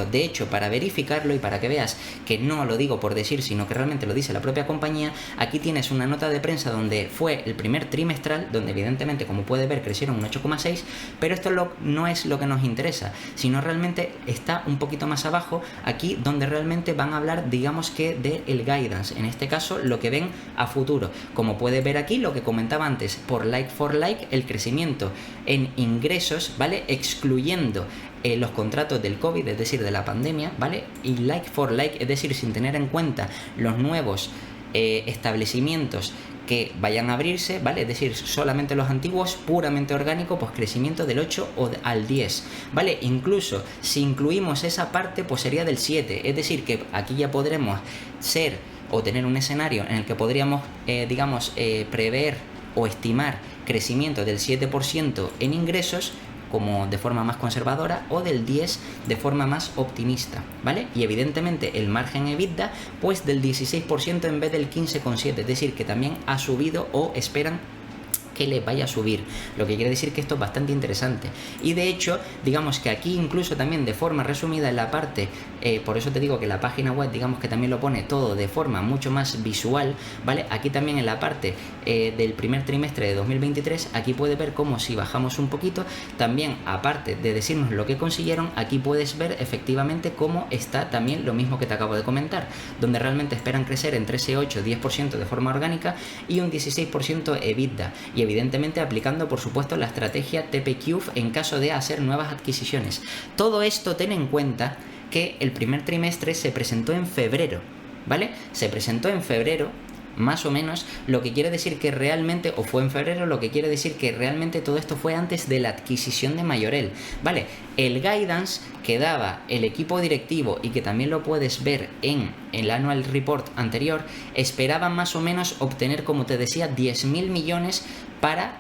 De hecho, para verificarlo y para que veas que no lo digo por decir, sino que realmente lo dice la propia compañía, aquí tienes una nota de prensa donde fue el primer trimestral, donde evidentemente, como puedes ver, crecieron un 8,6, pero esto no es lo que nos interesa, sino realmente está un poquito más abajo, aquí donde realmente van a hablar, digamos que del guidance, en este caso lo que ven a futuro. Como puedes ver aquí, lo que comentaba antes, por like for like, el crecimiento en ingresos, ¿vale? Excluyendo los contratos del COVID, es decir, de la pandemia, ¿vale? Y like for like, es decir, sin tener en cuenta los nuevos establecimientos que vayan a abrirse, ¿vale? Es decir, solamente los antiguos, puramente orgánico, pues crecimiento del 8 al 10, ¿vale? Incluso si incluimos esa parte, pues sería del 7, es decir, que aquí ya podremos ser o tener un escenario en el que podríamos, prever o estimar crecimiento del 7% en ingresos, como de forma más conservadora, o del 10 de forma más optimista, ¿vale? Y evidentemente el margen EBITDA pues del 16% en vez del 15,7, es decir, que también ha subido o esperan que le vaya a subir, lo que quiere decir que esto es bastante interesante. Y de hecho, digamos que aquí incluso también de forma resumida en la parte, por eso te digo que la página web, digamos que también lo pone todo de forma mucho más visual, ¿vale? Aquí también en la parte del primer trimestre de 2023, aquí puedes ver cómo, si bajamos un poquito, también aparte de decirnos lo que consiguieron, aquí puedes ver efectivamente cómo está también lo mismo que te acabo de comentar, donde realmente esperan crecer entre ese 8-10% de forma orgánica y un 16% EBITDA, y evidentemente aplicando por supuesto la estrategia TPQ en caso de hacer nuevas adquisiciones. Todo esto ten en cuenta que el primer trimestre se presentó en febrero, ¿vale? Se presentó en febrero más o menos, lo que quiere decir que realmente, o fue en febrero, lo que quiere decir que realmente todo esto fue antes de la adquisición de Majorel, ¿vale? El guidance que daba el equipo directivo y que también lo puedes ver en el annual report anterior, esperaba más o menos obtener, como te decía, 10.000 millones para,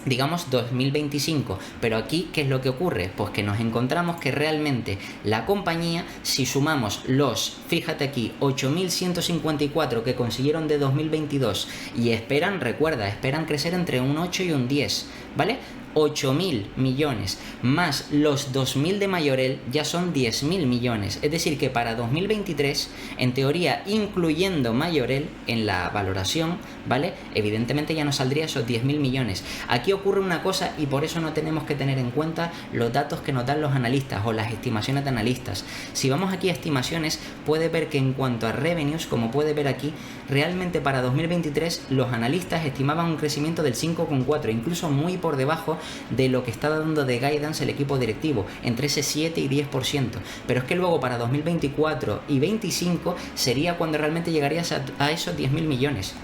digamos, 2025. Pero aquí, ¿qué es lo que ocurre? Pues que nos encontramos que realmente la compañía, si sumamos los, fíjate aquí, 8.154 que consiguieron de 2022 y esperan, recuerda, esperan crecer entre un 8 y un 10, ¿vale? 8.000 millones más los 2.000 de Majorel ya son 10.000 millones. Es decir que para 2023, en teoría, incluyendo Majorel en la valoración, ¿vale? Evidentemente ya nos saldría esos 10.000 millones. Aquí ocurre una cosa y por eso no tenemos que tener en cuenta los datos que nos dan los analistas o las estimaciones de analistas. Si vamos aquí a estimaciones, puede ver que en cuanto a revenues, como puede ver aquí, realmente para 2023 los analistas estimaban un crecimiento del 5,4, incluso muy por debajo de lo que está dando de guidance el equipo directivo, entre ese 7 y 10%. Pero es que luego para 2024 y 2025 sería cuando realmente llegarías a esos 10.000 millones.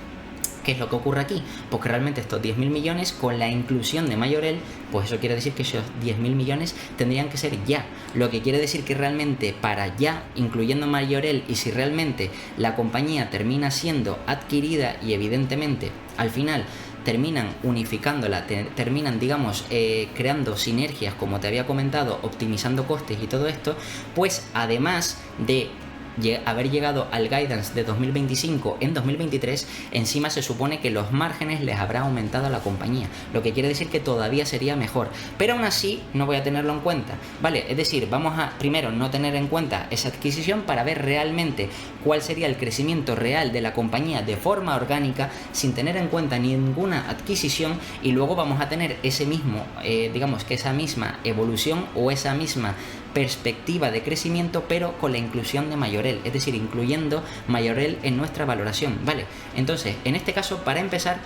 ¿Qué es lo que ocurre aquí? Pues que realmente estos 10.000 millones con la inclusión de Majorel, pues eso quiere decir que esos 10.000 millones tendrían que ser ya. Lo que quiere decir que realmente para ya, incluyendo Majorel, y si realmente la compañía termina siendo adquirida y evidentemente al final terminan unificándola, terminan, digamos, creando sinergias, como te había comentado, optimizando costes y todo esto, pues además de haber llegado al guidance de 2025 en 2023, encima se supone que los márgenes les habrá aumentado a la compañía, lo que quiere decir que todavía sería mejor, pero aún así no voy a tenerlo en cuenta, ¿vale? Es decir, vamos a primero no tener en cuenta esa adquisición para ver realmente cuál sería el crecimiento real de la compañía de forma orgánica sin tener en cuenta ninguna adquisición, y luego vamos a tener ese mismo, digamos que esa misma evolución o esa misma perspectiva de crecimiento, pero con la inclusión de Majorel, es decir, incluyendo Majorel en nuestra valoración, ¿vale? Entonces, en este caso, para empezar,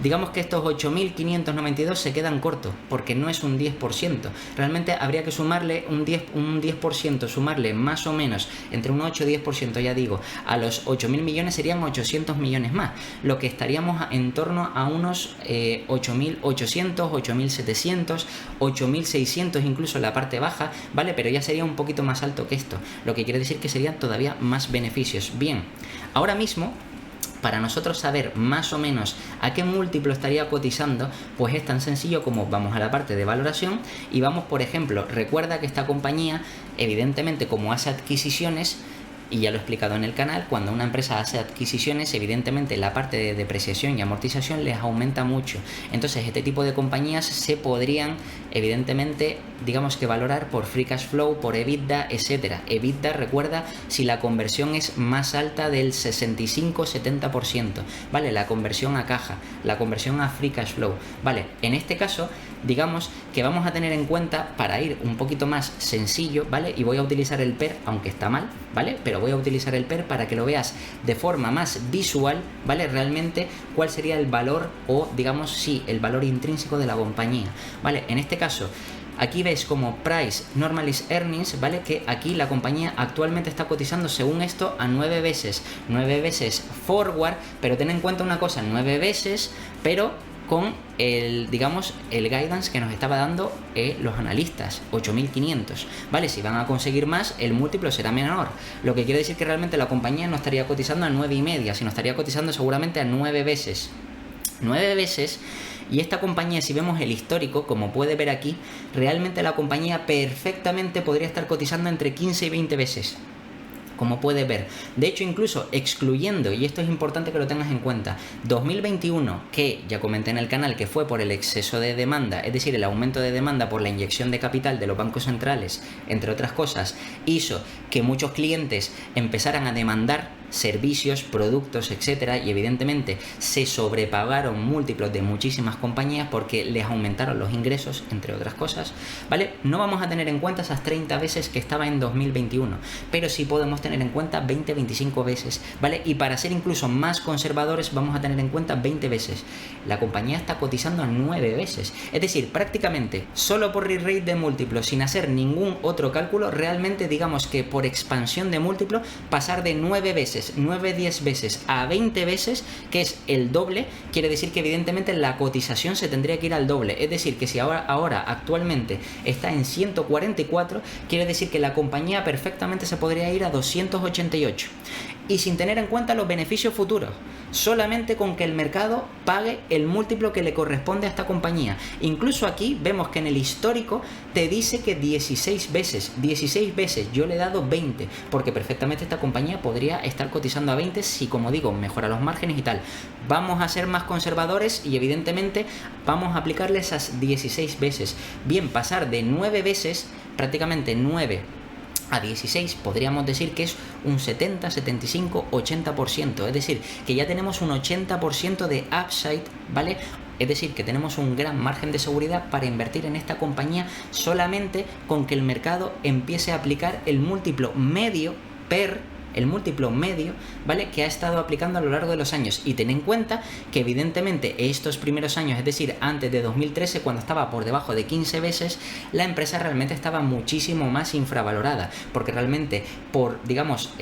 digamos que estos 8.592 se quedan cortos, porque no es un 10%. Realmente habría que sumarle un 10%, sumarle más o menos entre un 8 y 10%, ya digo, a los 8.000 millones serían 800 millones más, lo que estaríamos en torno a unos 8.800, 8.700, 8.600 incluso en la parte baja, ¿vale? Pero ya sería un poquito más alto que esto, lo que quiere decir que serían todavía más beneficios. Bien, ahora mismo, para nosotros saber más o menos a qué múltiplo estaría cotizando, pues es tan sencillo como vamos a la parte de valoración y vamos, por ejemplo, recuerda que esta compañía, evidentemente, como hace adquisiciones, y ya lo he explicado en el canal, cuando una empresa hace adquisiciones, evidentemente la parte de depreciación y amortización les aumenta mucho. Entonces, este tipo de compañías se podrían, evidentemente, digamos que valorar por free cash flow, por EBITDA, etcétera. EBITDA, recuerda, si la conversión es más alta del 65-70%, ¿vale? La conversión a caja, la conversión a free cash flow, ¿vale? En este caso, digamos que vamos a tener en cuenta, para ir un poquito más sencillo, ¿vale? Y voy a utilizar el PER, aunque está mal, ¿vale? Pero voy a utilizar el PER para que lo veas de forma más visual, ¿vale? Realmente cuál sería el valor o, digamos, sí, el valor intrínseco de la compañía, ¿vale? En este caso, aquí ves como Price Normalized Earnings, ¿vale? Que aquí la compañía actualmente está cotizando, según esto, a 9 veces forward, pero ten en cuenta una cosa, 9 veces, pero con el, digamos, el guidance que nos estaba dando los analistas, 8.500, ¿vale? Si van a conseguir más, el múltiplo será menor, lo que quiere decir que realmente la compañía no estaría cotizando a 9,5, sino estaría cotizando seguramente a 9 veces. 9 veces. Y esta compañía, si vemos el histórico, como puede ver aquí, realmente la compañía perfectamente podría estar cotizando entre 15 y 20 veces, como puedes ver. De hecho, incluso excluyendo, y esto es importante que lo tengas en cuenta, 2021, que ya comenté en el canal que fue por el exceso de demanda, es decir, el aumento de demanda por la inyección de capital de los bancos centrales, entre otras cosas, hizo que muchos clientes empezaran a demandar servicios, productos, etcétera, y evidentemente se sobrepagaron múltiplos de muchísimas compañías porque les aumentaron los ingresos, entre otras cosas, ¿vale? No vamos a tener en cuenta esas 30 veces que estaba en 2021, pero sí podemos tener en cuenta 20-25 veces, ¿vale? Y para ser incluso más conservadores vamos a tener en cuenta 20 veces. La compañía está cotizando a 9 veces, es decir, prácticamente solo por re-rate de múltiplo, sin hacer ningún otro cálculo, realmente digamos que por expansión de múltiplo, pasar de 9 veces pases 9-10 veces a 20 veces, que es el doble, quiere decir que evidentemente la cotización se tendría que ir al doble. Es decir, que si ahora actualmente está en 144, quiere decir que la compañía perfectamente se podría ir a 288. Y sin tener en cuenta los beneficios futuros, solamente con que el mercado pague el múltiplo que le corresponde a esta compañía. Incluso aquí vemos que en el histórico te dice que 16 veces, yo le he dado 20, porque perfectamente esta compañía podría estar cotizando a 20 si, como digo, mejora los márgenes y tal. Vamos a ser más conservadores y evidentemente vamos a aplicarle esas 16 veces. Bien, pasar de 9 veces, prácticamente 9 a 16, podríamos decir que es un 70, 75, 80%, es decir, que ya tenemos un 80% de upside, ¿vale? Es decir, que tenemos un gran margen de seguridad para invertir en esta compañía solamente con que el mercado empiece a aplicar el múltiplo medio, ¿vale?, que ha estado aplicando a lo largo de los años. Y ten en cuenta que evidentemente estos primeros años, es decir, antes de 2013, cuando estaba por debajo de 15 veces, la empresa realmente estaba muchísimo más infravalorada, porque realmente por, digamos,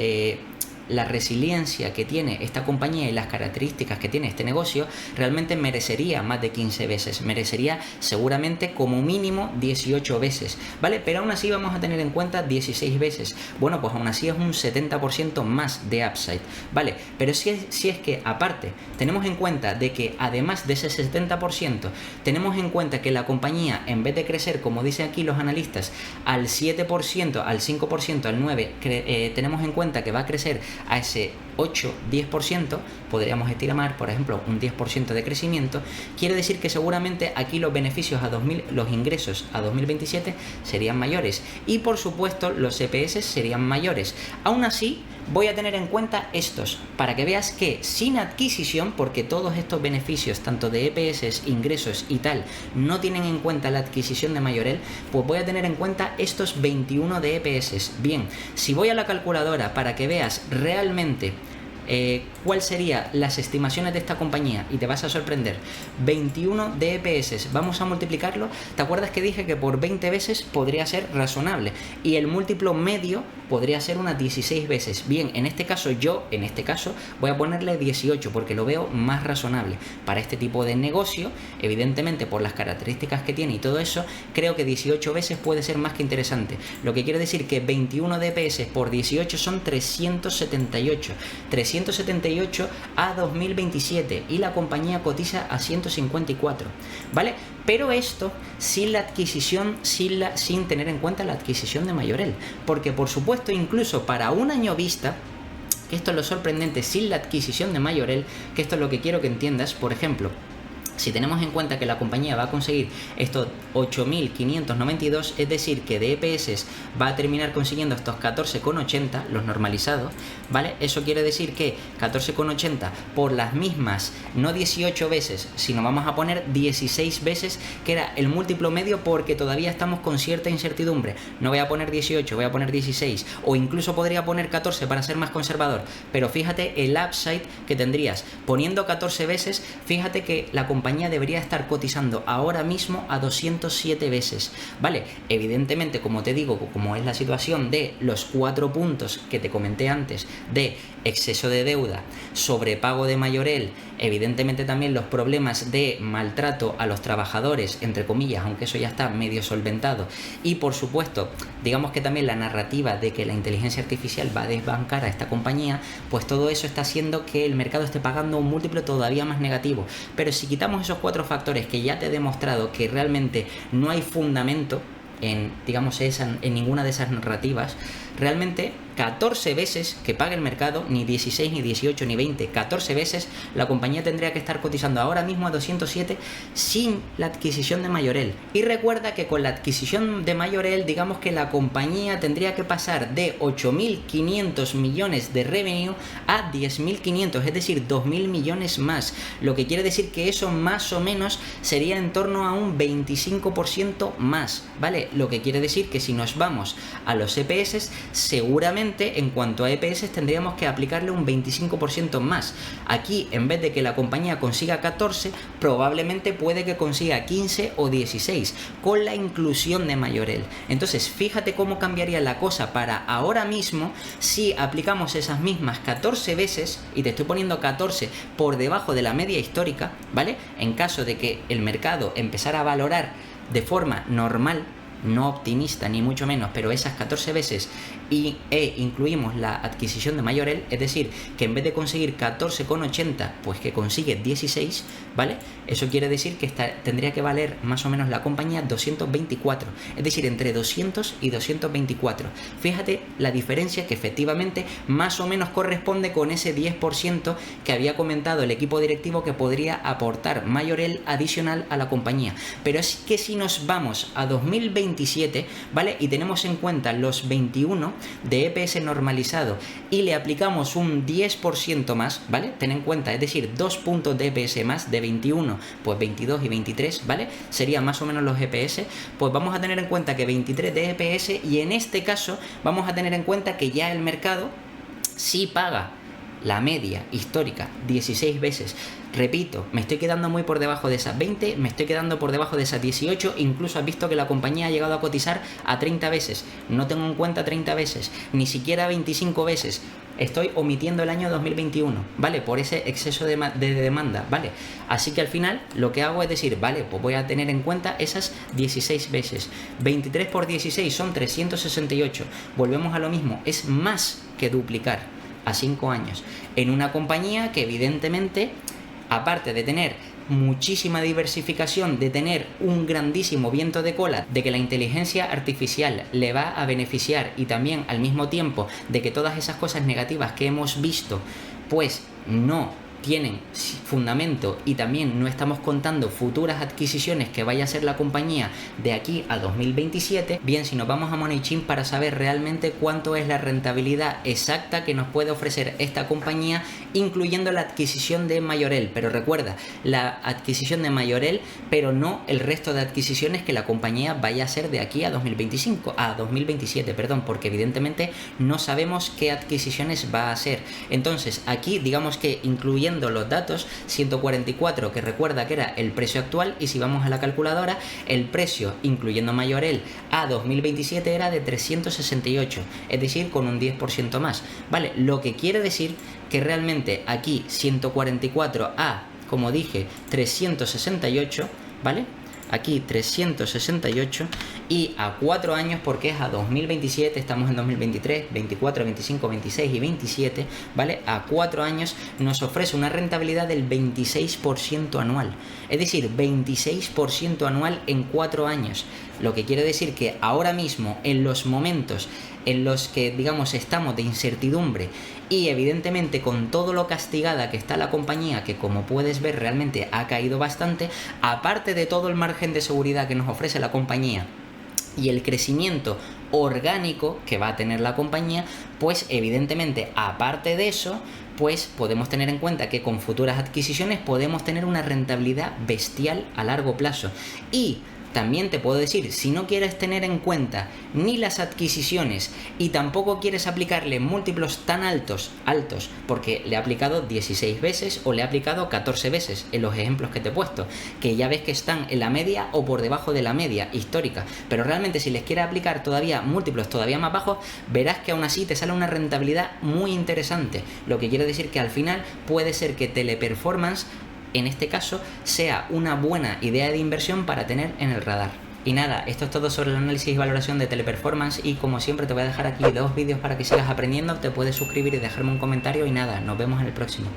la resiliencia que tiene esta compañía y las características que tiene este negocio, realmente merecería más de 15 veces, merecería seguramente como mínimo 18 veces, ¿vale? Pero aún así vamos a tener en cuenta 16 veces. Bueno, pues aún así es un 70% más de upside, ¿vale? Pero si es que aparte tenemos en cuenta de que además de ese 70%, tenemos en cuenta que la compañía, en vez de crecer, como dicen aquí los analistas, al 7%, al 5%, al 9%, tenemos en cuenta que va a crecer a ese 8-10%, podríamos estimar, por ejemplo, un 10% de crecimiento, quiere decir que seguramente aquí los beneficios los ingresos a 2027 serían mayores y por supuesto los EPS serían mayores. Aún así, voy a tener en cuenta estos para que veas que sin adquisición, porque todos estos beneficios, tanto de EPS, ingresos y tal, no tienen en cuenta la adquisición de Majorel, pues voy a tener en cuenta estos 21 de EPS. Bien, si voy a la calculadora para que veas realmente cuál serían las estimaciones de esta compañía, y te vas a sorprender, 21 de EPS, vamos a multiplicarlo. ¿Te acuerdas que dije que por 20 veces podría ser razonable? Y el múltiplo medio podría ser unas 16 veces. Bien, en este caso voy a ponerle 18 porque lo veo más razonable. Para este tipo de negocio, evidentemente por las características que tiene y todo eso, creo que 18 veces puede ser más que interesante. Lo que quiere decir que 21 de EPS por 18 son 378 a 2027 y la compañía cotiza a 154, ¿vale? Pero esto sin la adquisición, sin tener en cuenta la adquisición de Majorel, porque por supuesto incluso para un año vista, que esto es lo sorprendente, sin la adquisición de Majorel, que esto es lo que quiero que entiendas, por ejemplo, si tenemos en cuenta que la compañía va a conseguir estos 8.592, es decir, que de EPS va a terminar consiguiendo estos 14,80, los normalizados, ¿vale? Eso quiere decir que 14,80 por las mismas, no 18 veces, sino vamos a poner 16 veces, que era el múltiplo medio, porque todavía estamos con cierta incertidumbre. No voy a poner 18, voy a poner 16, o incluso podría poner 14 para ser más conservador, pero fíjate el upside que tendrías. Poniendo 14 veces, fíjate que la compañía debería estar cotizando ahora mismo a 207 veces, ¿vale? Evidentemente, como te digo, como es la situación de los 4 puntos que te comenté antes, de exceso de deuda, sobrepago de Majorel, evidentemente también los problemas de maltrato a los trabajadores, entre comillas, aunque eso ya está medio solventado, y por supuesto, digamos que también la narrativa de que la inteligencia artificial va a desbancar a esta compañía, pues todo eso está haciendo que el mercado esté pagando un múltiplo todavía más negativo. Pero si quitamos esos 4 factores que ya te he demostrado que realmente no hay fundamento en, digamos, en ninguna de esas narrativas, realmente 14 veces que pague el mercado, ni 16, ni 18, ni 20, 14 veces la compañía tendría que estar cotizando ahora mismo a 207 sin la adquisición de Majorel. Y recuerda que con la adquisición de Majorel, digamos que la compañía tendría que pasar de 8.500 millones de revenue a 10.500, es decir, 2.000 millones más, lo que quiere decir que eso más o menos sería en torno a un 25% más, ¿vale? Lo que quiere decir que si nos vamos a los EPS, seguramente obviamente en cuanto a EPS tendríamos que aplicarle un 25% más. Aquí, en vez de que la compañía consiga 14, probablemente puede que consiga 15 o 16 con la inclusión de Mayorel. Entonces fíjate cómo cambiaría la cosa para ahora mismo si aplicamos esas mismas 14 veces, y te estoy poniendo 14 por debajo de la media histórica, ¿vale? En caso de que el mercado empezara a valorar de forma normal, no optimista ni mucho menos, pero esas 14 veces incluimos la adquisición de Mayorel, es decir, que en vez de conseguir 14,80, pues que consigue 16, ¿vale? Eso quiere decir que tendría que valer más o menos la compañía 224, es decir, entre 200 y 224. Fíjate la diferencia que efectivamente más o menos corresponde con ese 10% que había comentado el equipo directivo que podría aportar Mayorel adicional a la compañía. Pero es que si nos vamos a 2027, ¿vale? Y tenemos en cuenta los 21 de EPS normalizado y le aplicamos un 10% más, ¿vale? Ten en cuenta, es decir, 2 puntos de EPS más, de 21, pues 22 y 23, ¿vale? Serían más o menos los EPS, pues vamos a tener en cuenta que 23 de EPS, y en este caso vamos a tener en cuenta que ya el mercado sí paga la media histórica 16 veces. Repito, me estoy quedando muy por debajo de esas 20, me estoy quedando por debajo de esas 18, incluso has visto que la compañía ha llegado a cotizar a 30 veces, no tengo en cuenta 30 veces, ni siquiera 25 veces, estoy omitiendo el año 2021, ¿vale? Por ese exceso de demanda, ¿vale? Así que al final lo que hago es decir, vale, pues voy a tener en cuenta esas 16 veces, 23 por 16 son 368, volvemos a lo mismo, es más que duplicar a 5 años, en una compañía que evidentemente, aparte de tener muchísima diversificación, de tener un grandísimo viento de cola, de que la inteligencia artificial le va a beneficiar, y también al mismo tiempo de que todas esas cosas negativas que hemos visto pues no tienen fundamento, y también no estamos contando futuras adquisiciones que vaya a hacer la compañía de aquí a 2027, bien, si nos vamos a MoneyChim para saber realmente cuánto es la rentabilidad exacta que nos puede ofrecer esta compañía, incluyendo la adquisición de Mayorel. Pero recuerda, la adquisición de Mayorel, pero no el resto de adquisiciones que la compañía vaya a hacer de aquí a 2027, perdón, porque evidentemente no sabemos qué adquisiciones va a hacer. Entonces aquí digamos que incluyendo los datos, 144, que recuerda que era el precio actual, y si vamos a la calculadora, el precio incluyendo Mayorel a 2027 era de 368, es decir, con un 10% más, ¿vale? Lo que quiere decir que realmente aquí 144 a, como dije, 368, ¿vale? Aquí 368, y a 4 años, porque es a 2027, estamos en 2023, 24, 25, 26 y 27, ¿vale? A 4 años nos ofrece una rentabilidad del 26% anual, es decir, 26% anual en 4 años, lo que quiere decir que ahora mismo, en los momentos en los que, digamos, estamos de incertidumbre, y evidentemente con todo lo castigada que está la compañía, que como puedes ver realmente ha caído bastante, aparte de todo el margen de seguridad que nos ofrece la compañía y el crecimiento orgánico que va a tener la compañía, pues evidentemente aparte de eso, pues podemos tener en cuenta que con futuras adquisiciones podemos tener una rentabilidad bestial a largo plazo. Y también te puedo decir, si no quieres tener en cuenta ni las adquisiciones y tampoco quieres aplicarle múltiplos tan altos, porque le he aplicado 16 veces o le he aplicado 14 veces en los ejemplos que te he puesto, que ya ves que están en la media o por debajo de la media histórica, pero realmente si les quieres aplicar todavía múltiplos todavía más bajos, verás que aún así te sale una rentabilidad muy interesante, lo que quiere decir que al final puede ser que Teleperformance en este caso sea una buena idea de inversión para tener en el radar. Y nada, esto es todo sobre el análisis y valoración de Teleperformance, y como siempre te voy a dejar aquí 2 vídeos para que sigas aprendiendo, te puedes suscribir y dejarme un comentario, y nada, nos vemos en el próximo.